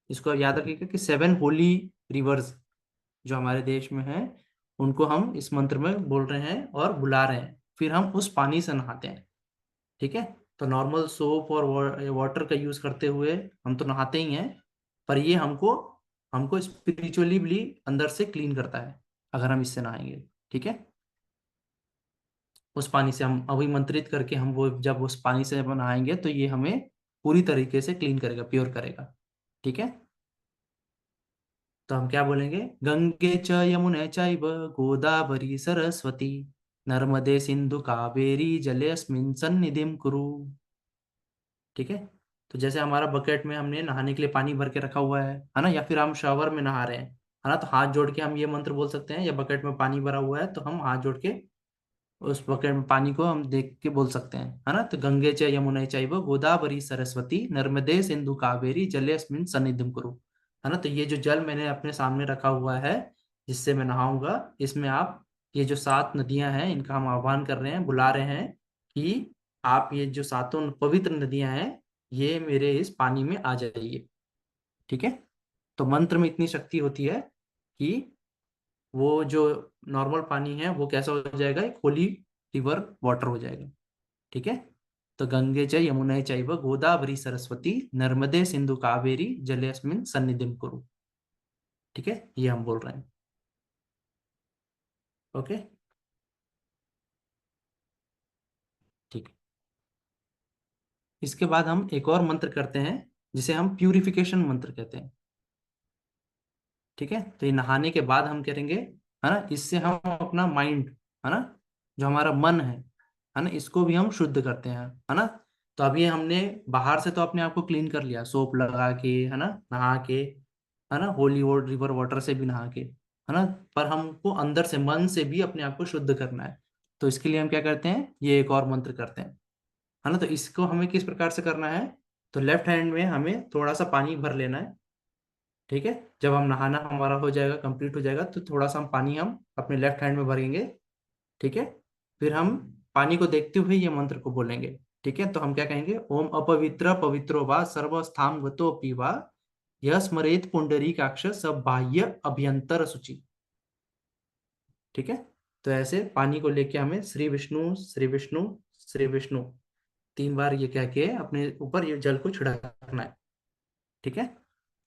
Speaker 2: इसको याद रखिएगा कि सेवन होली रिवर्स जो हमारे देश में है, उनको हम इस मंत्र में बोल रहे हैं और बुला रहे हैं, फिर हम उस पानी से नहाते हैं। ठीक है। तो नॉर्मल सोप और वाटर का यूज करते हुए हम तो नहाते ही हैं, पर ये हमको हमको स्पिरिचुअली भी अंदर से क्लीन करता है अगर हम इससे नहाएंगे। ठीक है, उस पानी से हम अभिमंत्रित करके हम वो जब उस पानी से नहाएंगे तो ये हमें पूरी तरीके से क्लीन करेगा, प्योर करेगा। ठीक है, तो हम क्या बोलेंगे, गंगे च यमुने चैव गोदावरी सरस्वती नर्मदे सिंधु कावेरी जलेऽस्मिन् सन्निधिं कुरु। ठीक है, तो जैसे हमारा बकेट में हमने नहाने के लिए पानी भर के रखा हुआ है ना, या फिर हम शावर में नहा रहे हैं, है ना, तो हाथ जोड़ के हम ये मंत्र बोल सकते हैं, या बकेट में पानी भरा हुआ है तो हम हाथ जोड़ के उस बकेट में पानी को हम देख के बोल सकते हैं, है ना। तो गंगे च यमुने चैव गोदावरी सरस्वती नर्मदे सिंधु कावेरी जलेऽस्मिन् सन्निधिं कुरु। है ना, तो ये जो जल मैंने अपने सामने रखा हुआ है जिससे मैं नहाऊंगा, इसमें आप ये जो 7 नदियां हैं इनका हम आह्वान कर रहे हैं, बुला रहे हैं कि आप ये जो सातों पवित्र नदियां हैं ये मेरे इस पानी में आ जाइए। ठीक है, तो मंत्र में इतनी शक्ति होती है कि वो जो नॉर्मल पानी है वो कैसा हो जाएगा, एक होली रिवर वाटर हो जाएगा। ठीक है, तो गंगे च यमुने चैव गोदावरी सरस्वती नर्मदे सिंधु कावेरी जलेऽस्मिन् सन्निधिं कुरु। ठीक है, ये हम बोल रहे हैं। ओके, ठीक है। इसके बाद हम एक और मंत्र करते हैं जिसे हम प्यूरिफिकेशन मंत्र कहते हैं। ठीक है, तो ये नहाने के बाद हम करेंगे, है ना, इससे हम अपना माइंड, है ना, जो हमारा मन है ना, इसको भी हम शुद्ध करते हैं, है ना। तो अभी हमने बाहर से तो अपने आप को क्लीन कर लिया सोप लगा के, है ना, नहा के, है ना, होली रिवर वाटर से भी नहा के, है ना, पर हमको अंदर से मन से भी अपने आप को शुद्ध करना है। तो इसके लिए हम क्या करते हैं, ये एक और मंत्र करते हैं, है ना। तो इसको हमें किस प्रकार से करना है, तो लेफ्ट हैंड में हमें थोड़ा सा पानी भर लेना है। ठीक है, जब हम नहाना हमारा हो जाएगा, कंप्लीट हो जाएगा, तो थोड़ा सा हम पानी हम अपने लेफ्ट हैंड में भरेंगे। ठीक है, फिर हम पानी को देखते हुए ये मंत्र को बोलेंगे। ठीक है, तो हम क्या कहेंगे, ओम अपवित्र पवित्रो वा सर्वस्थाम गतो पीवा यह स्मरेत पुंडरीकाक्ष सब बाह्य अभ्यंतर शुचि। ठीक है, तो ऐसे पानी को लेके हमें श्री विष्णु श्री विष्णु श्री विष्णु 3 बार ये कह के अपने ऊपर ये जल को छिड़कना है। ठीक है,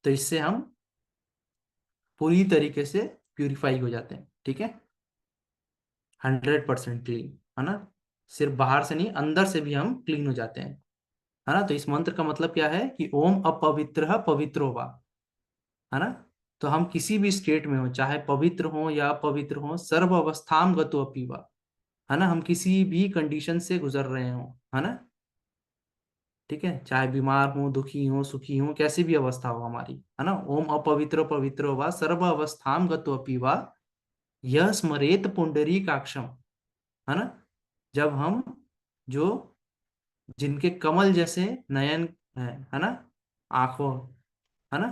Speaker 2: तो इससे हम पूरी तरीके से प्यूरिफाई हो जाते हैं। ठीक है, 100% क्लीन, है ना, सिर्फ बाहर से नहीं अंदर से भी हम क्लीन हो जाते हैं, है ना। तो इस मंत्र का मतलब क्या है कि ओम अपवित्र पवित्रो वा, है ना, तो हम किसी भी स्टेट में हो, चाहे पवित्र हो या अपवित्र हो, सर्व अवस्थाम गतो अपि वा, है ना, हम किसी भी कंडीशन से गुजर रहे हो, है ना। ठीक है, चाहे बीमार हो, दुखी हो, सुखी हो, कैसी भी अवस्था हो हमारी, है ना, ओम अपवित्र पवित्रो वा सर्व अवस्थाम गतो अपि वा यह स्मरेत पुंडरीकाक्षम, है ना, जब हम जो जिनके कमल जैसे नयन है ना, आंखों, है ना,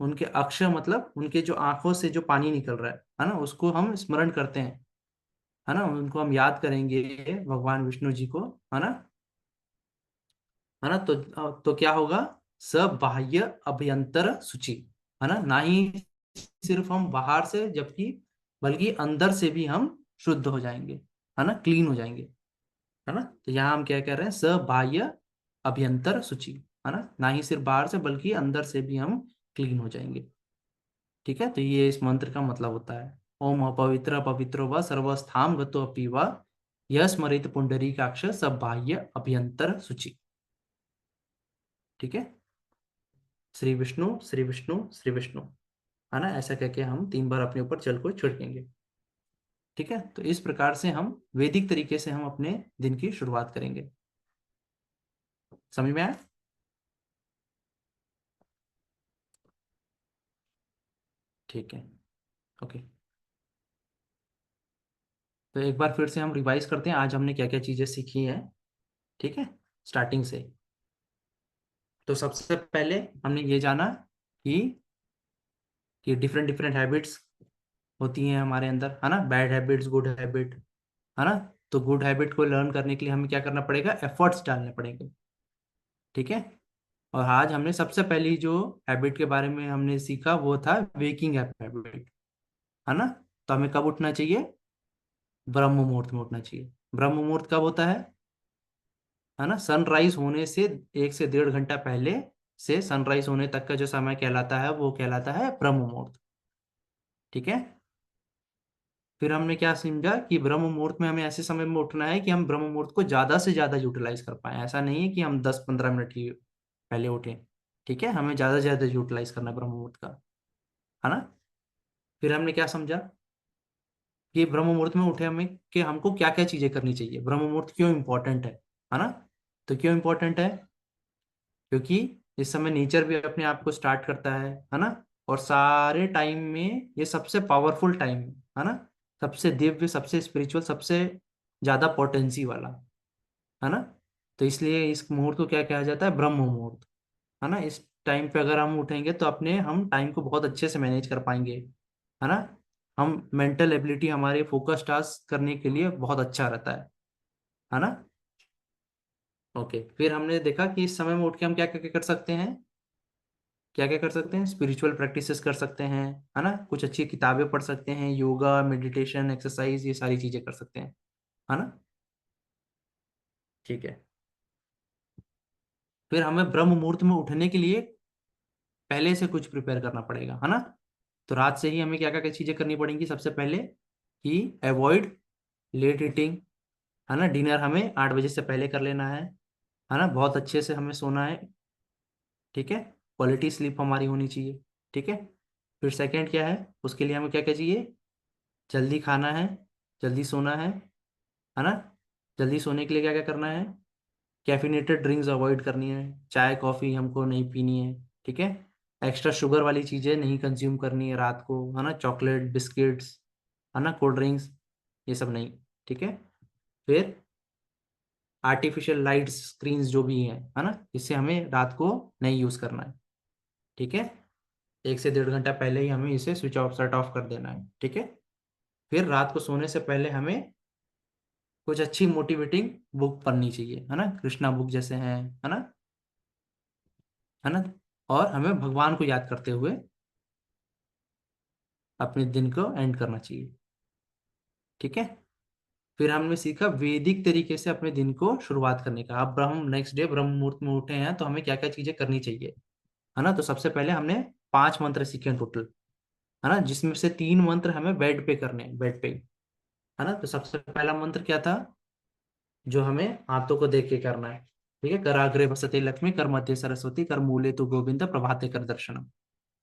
Speaker 2: उनके अक्षर मतलब उनके जो आंखों से जो पानी निकल रहा है ना, उसको हम स्मरण करते हैं, है ना, उनको हम याद करेंगे भगवान विष्णु जी को, है ना, है ना। तो क्या होगा, सब बाह्य अभ्यंतर शुचि, है ना ही सिर्फ हम बाहर से जबकि बल्कि अंदर से भी हम शुद्ध हो जाएंगे, है ना, क्लीन हो जाएंगे, है ना। तो यहाँ हम क्या कह रहे हैं, सब बाह्य अभ्यंतर शुचि, है ना ही सिर्फ बाहर से बल्कि अंदर से भी हम क्लीन हो जाएंगे। ठीक है, तो ये इस मंत्र का मतलब होता है, ओम अपवित्र पवित्रो व सर्वस्थाम गतो अपि वा यह स्मरित पुंडरीकाक्ष सब बाह्य अभ्यंतर शुचि। ठीक है, श्री विष्णु श्री विष्णु श्री विष्णु, है ना, ऐसा कहके हम 3 बार अपने ऊपर जल को छिड़केंगे। ठीक है, तो इस प्रकार से हम वैदिक तरीके से हम अपने दिन की शुरुआत करेंगे। समझ में आया? ठीक है, ओके, तो एक बार फिर से हम रिवाइज करते हैं आज हमने क्या क्या चीजें सीखी हैं। ठीक है, स्टार्टिंग से। तो सबसे पहले हमने ये जाना कि डिफरेंट डिफरेंट हैबिट्स होती हैं हमारे अंदर, है ना, बैड हैबिट्स गुड हैबिट, है ना। तो गुड हैबिट को लर्न करने के लिए हमें क्या करना पड़ेगा, एफर्ट्स डालने पड़ेंगे। ठीक है, और आज हमने सबसे पहली जो हैबिट के बारे में हमने सीखा वो था वेकिंग अप हैबिट, है ना। तो हमें कब उठना चाहिए, ब्रह्म मुहूर्त में उठना चाहिए। ब्रह्म मुहूर्त कब होता है ना, सनराइज होने से 1 से 1.5 घंटा पहले से सनराइज होने तक का जो समय कहलाता है वो कहलाता है ब्रह्म मुहूर्त। ठीक है। फिर हमने क्या समझा कि ब्रह्म मुहूर्त में हमें ऐसे समय में उठना है कि हम ब्रह्म मुहूर्त को ज्यादा से ज्यादा यूटिलाइज कर पाए। ऐसा नहीं है कि हम 10-15 मिनट ही पहले उठें। ठीक है, हमें ज्यादा से ज्यादा यूटिलाइज करना है ब्रह्म मुहूर्त का, है ना। फिर हमने क्या समझा कि ब्रह्म मुहूर्त में उठे हमें कि हमको क्या क्या चीजें करनी चाहिए, ब्रह्म मुहूर्त क्यों इंपॉर्टेंट है ना। तो क्यों इंपॉर्टेंट है, क्योंकि इस समय नेचर भी अपने आप को स्टार्ट करता है ना। और सारे टाइम में ये सबसे पावरफुल टाइम है ना, सबसे दिव्य, सबसे स्पिरिचुअल, सबसे ज्यादा पोटेंसी वाला, है ना। तो इसलिए इस मुहूर्त को क्या कहा जाता है, ब्रह्म मुहूर्त, है ना। इस टाइम पे अगर हम उठेंगे तो अपने हम टाइम को बहुत अच्छे से मैनेज कर पाएंगे, है ना। हम मेंटल एबिलिटी हमारे फोकस टास्क करने के लिए बहुत अच्छा रहता है ना। ओके, फिर हमने देखा कि इस समय में उठ के हम क्या क्या कर सकते हैं, क्या क्या कर सकते हैं, स्पिरिचुअल प्रैक्टिसेस कर सकते हैं, है ना। कुछ अच्छी किताबें पढ़ सकते हैं, योगा, मेडिटेशन, एक्सरसाइज, ये सारी चीजें कर सकते हैं, है ना। ठीक है। फिर हमें ब्रह्म मुहूर्त में उठने के लिए पहले से कुछ प्रिपेयर करना पड़ेगा, है ना। तो रात से ही हमें क्या क्या चीजें करनी पड़ेंगी। सबसे पहले कि अवॉइड लेट ईटिंग, है ना। डिनर हमें 8 बजे से पहले कर लेना है ना। बहुत अच्छे से हमें सोना है, ठीक है। क्वालिटी स्लीप हमारी होनी चाहिए, ठीक है। फिर सेकंड क्या है, उसके लिए हमें क्या क्या चाहिए, जल्दी खाना है, जल्दी सोना है ना। जल्दी सोने के लिए क्या क्या करना है, कैफिनेटेड ड्रिंक्स अवॉइड करनी है, चाय कॉफ़ी हमको नहीं पीनी है, ठीक है। एक्स्ट्रा शुगर वाली चीज़ें नहीं कंज्यूम करनी है रात को, है ना। चॉकलेट, बिस्किट्स, है ना, कोल्ड ड्रिंक्स, ये सब नहीं, ठीक है। फिर आर्टिफिशियल लाइट्स, स्क्रीन्स जो भी हैं, है ना, इससे हमें रात को नहीं यूज़ करना है, ठीक है। 1 से 1.5 घंटा पहले ही हमें इसे स्विच ऑफ, सेट ऑफ कर देना है, ठीक है। फिर रात को सोने से पहले हमें कुछ अच्छी मोटिवेटिंग बुक पढ़नी चाहिए, है ना। कृष्णा बुक जैसे हैं, है ना, है ना। और हमें भगवान को याद करते हुए अपने दिन को एंड करना चाहिए, ठीक है। फिर हमने सीखा वैदिक तरीके से अपने दिन को शुरुआत करने का। अब ब्रह्म नेक्स्ट डे ब्रह्म मुहूर्त में उठे हैं तो हमें क्या क्या चीजें करनी चाहिए, है ना। तो सबसे पहले हमने 5 मंत्र सीखे टोटल, है ना, जिसमें से 3 मंत्र हमें बेड पे करने हैं, बेड पे, है ना। तो सबसे पहला मंत्र क्या था, जो हमें हाथों को देख के करना है, ठीक है। कराग्रे वसते लक्ष्मी, कर मध्य सरस्वती, कर मूले तु गोविंद, प्रभाते कर दर्शनम,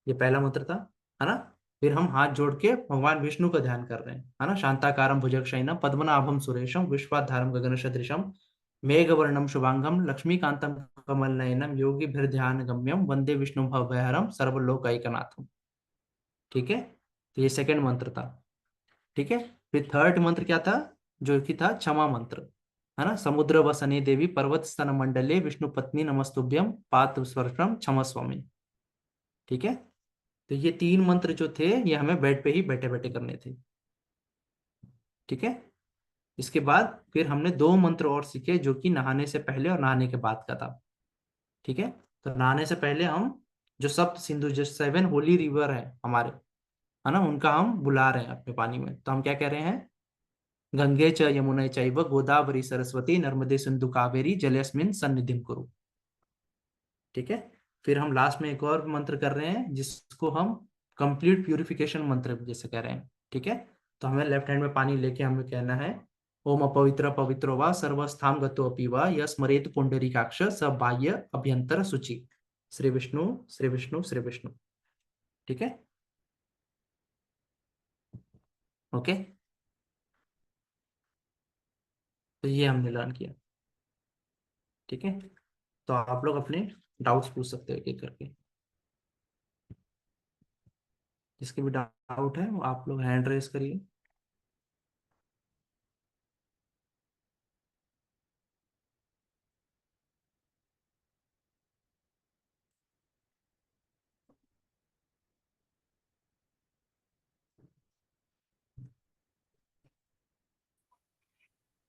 Speaker 2: ये पहला मंत्र था, है ना। फिर हम हाथ जोड़ के भगवान विष्णु का ध्यान कर रहे हैं, है ना। शांताकारम भुजगशयनम पद्मनाभम सुरेशम विश्वाधारम गगन सदृशम मेघवर्णम शुभांगम लक्ष्मीकांतम कमल नयनम योगी ध्यान गम्यम वंदे विष्णु भवभयहरम सर्वलोकैकनाथम, ठीक है। तो ये सेकंड मंत्र था, ठीक है। फिर थर्ड मंत्र क्या था, जो कि था क्षमा मंत्र, है ना। समुद्र वसने देवी पर्वत स्तन मंडले विष्णु पत्नी नमस्तुभ्यम पात्र स्पर्शम क्षमस्वामी, ठीक है। तो ये 3 मंत्र जो थे ये हमें बेड पे ही बैठे बैठे करने थे, ठीक है। इसके बाद फिर हमने 2 मंत्र और सीखे जो कि नहाने से पहले और नहाने के बाद का था, ठीक है। तो नहाने से पहले हम जो सप्त सिंधु, जो 7 होली रिवर है हमारे, है ना, उनका हम बुला रहे हैं अपने पानी में। तो हम क्या कह रहे हैं, गंगे च यमुने चैव गोदावरी सरस्वती नर्मदे सिंधु कावेरी जलेस्मिन सन्निधिम कुरु, ठीक है। फिर हम लास्ट में एक और मंत्र कर रहे हैं जिसको हम कंप्लीट प्यूरिफिकेशन मंत्र जैसे कह रहे हैं, ठीक है। तो हमें लेफ्ट हैंड में पानी लेके हमें कहना है, ओम अपवित्र पवित्रो वा सर्वस्थाम गतो अपि वा यस्मरेत पुंडरीकाक्ष स बाह्य अभ्यंतर शुचि, श्री विष्णु श्री विष्णु श्री विष्णु, ठीक है। ओके, तो ये हमने लर्न किया, ठीक है। तो आप लोग अपने डाउट्स पूछ सकते हो एक एक करके, जिसके भी डाउट है वो आप लोग हैंड रेस करिए।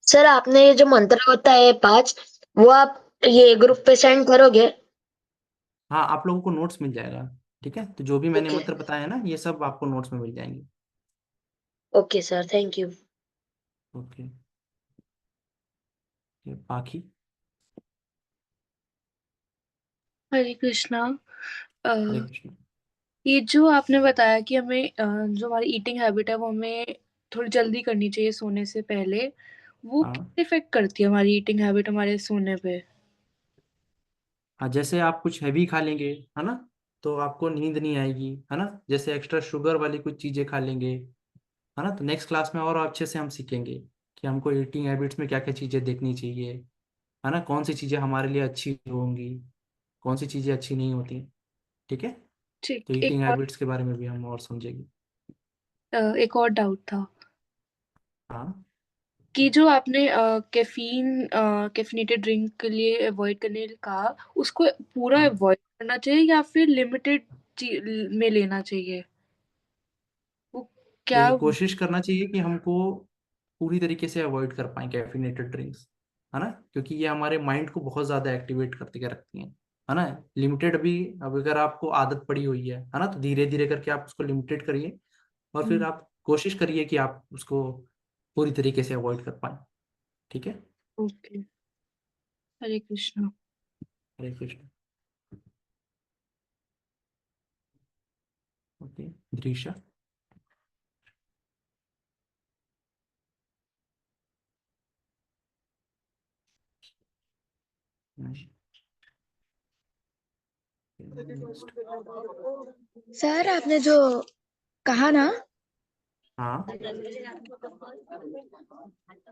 Speaker 4: सर आपने ये जो मंत्र होता है 5, वो आप ये ग्रुप पे सेंड करोगे?
Speaker 2: हाँ, आप लोगों को नोट्स मिल जाएगा, ठीक है। तो जो भी मैंने
Speaker 4: ओके।
Speaker 2: मंत्र बताया है ना, ये सब आपको नोट्स में मिल जाएंगे।
Speaker 4: Okay sir, thank you.
Speaker 2: Okay, ये बाकी
Speaker 5: हरे कृष्णा। अ,
Speaker 2: हरे कृष्ण।
Speaker 5: ये जो आपने बताया कि हमें जो हमारी ईटिंग हैबिट है वो हमें थोड़ी जल्दी करनी चाहिए सोने से पहले, वो
Speaker 2: हाँ
Speaker 5: कितना इफेक्ट करती है हमारी ईटिंग हैबिट हमारे सोने पे?
Speaker 2: हाँ, जैसे आप कुछ हैवी खा लेंगे, है ना, तो आपको नींद नहीं आएगी, है ना। जैसे एक्स्ट्रा शुगर वाली कुछ चीजें खा लेंगे, है ना, तो नेक्स्ट क्लास में और अच्छे से हम सीखेंगे कि हमको ईटिंग हैबिट्स में क्या क्या चीजें देखनी चाहिए, है ना, कौन सी चीजें हमारे लिए अच्छी होंगी, कौन सी चीजें अच्छी नहीं होती। ठीक है। तो
Speaker 5: ठीक,
Speaker 2: ईटिंग हैबिट्स के बारे में भी हम और समझेंगे।
Speaker 5: एक और डाउट था
Speaker 2: हाँ
Speaker 5: कि जो आपने कैफीनेटेड ड्रिंक के लिए अवॉइड करने कहा, उसको पूरा
Speaker 2: हाँ,
Speaker 5: अवॉइड करना चाहिए या फिर लिमिटेड में लेना चाहिए? वो क्या?
Speaker 2: देखिए कोशिश करना चाहिए कि हमको पूरी तरीके से अवॉइड कर पाए कैफीनेटेड ड्रिंक्स, है ना, क्योंकि ये हमारे माइंड को बहुत ज़्यादा एक्टिवेट करते के रखती हैं, है ना। लिमिटेड भी, अब अगर आपको आदत पड़ी हुई है ना, तो धीरे धीरे करके आप उसको लिमिटेड करिए, और फिर आप कोशिश करिए कि आप उसको पूरी तरीके से अवॉइड कर पाए। ठीक है।
Speaker 5: ओके। हरे कृष्णा।
Speaker 2: हरे कृष्ण। ओके। दृश्य।
Speaker 1: सर आपने जो कहा ना,
Speaker 2: हाँ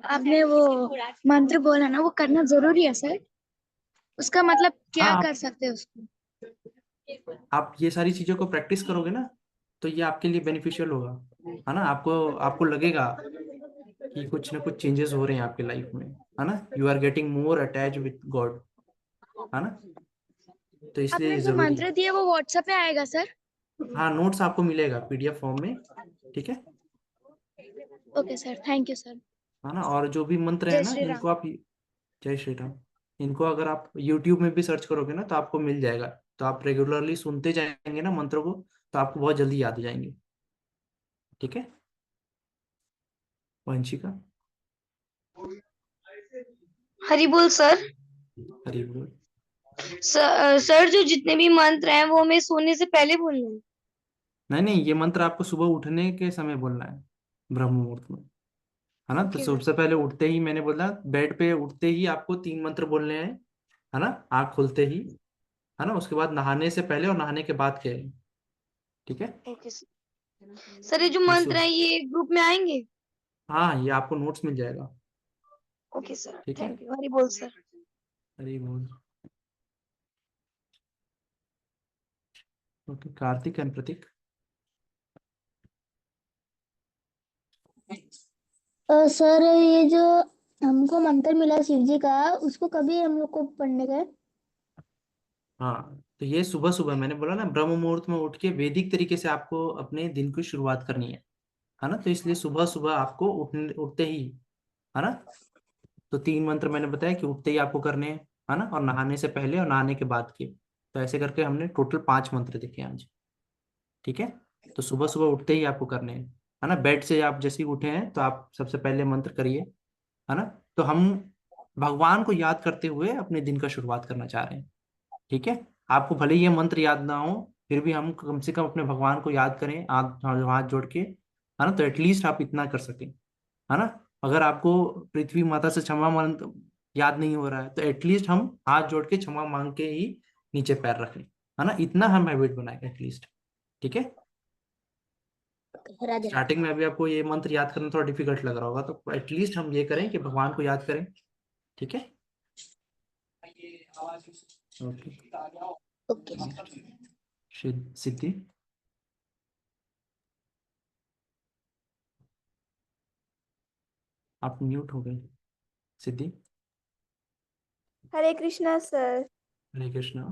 Speaker 1: आपने वो मंत्र बोला ना, वो करना जरूरी है सर? उसका मतलब क्या
Speaker 2: हाँ,
Speaker 1: कर सकते हैं उसको?
Speaker 2: आप ये सारी चीजों को प्रैक्टिस करोगे ना, तो ये आपके लिए बेनिफिशियल होगा, है ना। आपको आपको लगेगा कि कुछ ना कुछ चेंजेस हो रहे हैं आपके लाइफ में, है ना, you are getting more attach with God, है ना, तो इसलिए
Speaker 1: आपने
Speaker 2: ये
Speaker 1: जो
Speaker 2: जरूरी है।
Speaker 1: मंत्र दिया वो व्हाट्सएप पे आएगा सर?
Speaker 2: हाँ, नोट्स आपको मिलेगा पीडीएफ फॉर्म में। ठीक है।
Speaker 1: Okay sir, thank you sir.
Speaker 2: है ना, और जो भी मंत्र है
Speaker 1: जय
Speaker 2: ना
Speaker 1: श्री राम।
Speaker 2: इनको आप, जय श्री राम, इनको अगर आप यूट्यूब में भी सर्च करोगे ना तो आपको मिल जाएगा। तो आप रेगुलरली सुनते जाएंगे ना मंत्रों को, तो आपको बहुत जल्दी याद हो जाएंगे। ठीक है। वंशिका।
Speaker 6: हरी बोल सर।
Speaker 2: हरी बोल।
Speaker 6: सर जो जितने भी मंत्र हैं वो हमें सोने से पहले बोलने हैं।
Speaker 2: नहीं नहीं, ये मंत्र आपको सुबह उठने के समय बोलना है, ब्रह्म मुहूर्त में, है ना। तो
Speaker 6: ओके सर।
Speaker 2: सबसे पहले उठते ही, मैंने बोला बेड पे उठते ही आपको 3 मंत्र बोलने हैं, है ना, आँख खुलते ही, है ना, उसके बाद नहाने से पहले और नहाने के बाद के। ठीक है।
Speaker 6: Okay sir. सर ये जो
Speaker 2: ये
Speaker 6: मंत्र हैं ये ग्रुप में आएंगे?
Speaker 2: हाँ, ये आपको नोट्स मिल जाएगा।
Speaker 6: ओके सर,
Speaker 2: ठीक है।
Speaker 6: Thank you. हरी बोल सर।
Speaker 2: हरी बोल। Okay, Kartik and Prateek.
Speaker 7: Sir ये जो हमको मंत्र मिला शिव जी का, उसको कभी हम लोग को पढ़ने का है?
Speaker 2: हाँ, तो ये सुबह सुबह मैंने बोला ना, ब्रह्म मुहूर्त में उठ के वैदिक तरीके से आपको अपने दिन की शुरुआत करनी है ना, तो इसलिए सुबह सुबह आपको उठने उठते ही, है ना, तो 3 मंत्र मैंने बताया कि उठते ही आपको करने हैं, है ना, और नहाने से पहले और नहाने के बाद के। तो ऐसे करके हमने टोटल 5 मंत्र देखे आज। ठीक है। तो सुबह सुबह उठते ही आपको करने हैं, है ना, बेड से आप जैसे ही उठे हैं तो आप सबसे पहले मंत्र करिए, है ना। तो हम भगवान को याद करते हुए अपने दिन का शुरुआत करना चाह रहे हैं। ठीक है। आपको भले ही ये मंत्र याद ना हो, फिर भी हम कम से कम अपने भगवान को याद करें, हाथ हाथ जोड़ के, है ना, तो एटलीस्ट आप इतना कर सकें, है ना। अगर आपको पृथ्वी माता से क्षमा मंत्र याद नहीं हो रहा है, तो एटलीस्ट हम हाथ जोड़ के क्षमा मांग के ही नीचे पैर रखें, है ना, इतना हम हैबिट बनाएं एटलीस्ट। ठीक है।
Speaker 7: राधे राधे।
Speaker 2: स्टार्टिंग में अभी आपको ये मंत्र याद करना थोड़ा डिफिकल्ट लग रहा होगा, तो एटलीस्ट हम ये करें कि भगवान को याद करें। ठीक है। ओके।
Speaker 7: Okay sir.
Speaker 2: सिद्धि। आप म्यूट हो गए, सिद्धि।
Speaker 8: हरे कृष्णा सर।
Speaker 2: हरे कृष्णा।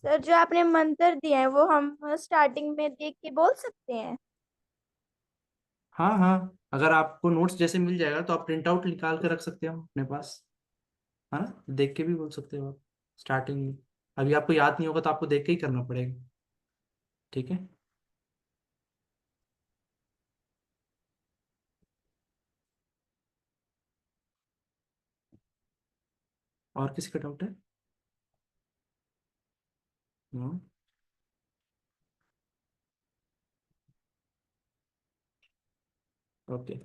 Speaker 8: सर जो आपने मंत्र दिए हैं वो हम स्टार्टिंग में देख के बोल सकते हैं?
Speaker 2: हाँ हाँ, अगर आपको नोट्स जैसे मिल जाएगा तो आप प्रिंट आउट निकाल के रख सकते हो अपने पास, है ना, देख के भी बोल सकते हो आप स्टार्टिंग में। अभी आपको याद नहीं होगा तो आपको देख के ही करना पड़ेगा। ठीक है। और किसी का डाउट है? हम्म, ओके।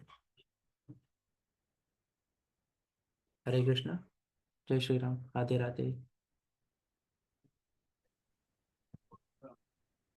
Speaker 2: हरे कृष्णा, जय श्री राम, राधे राधे।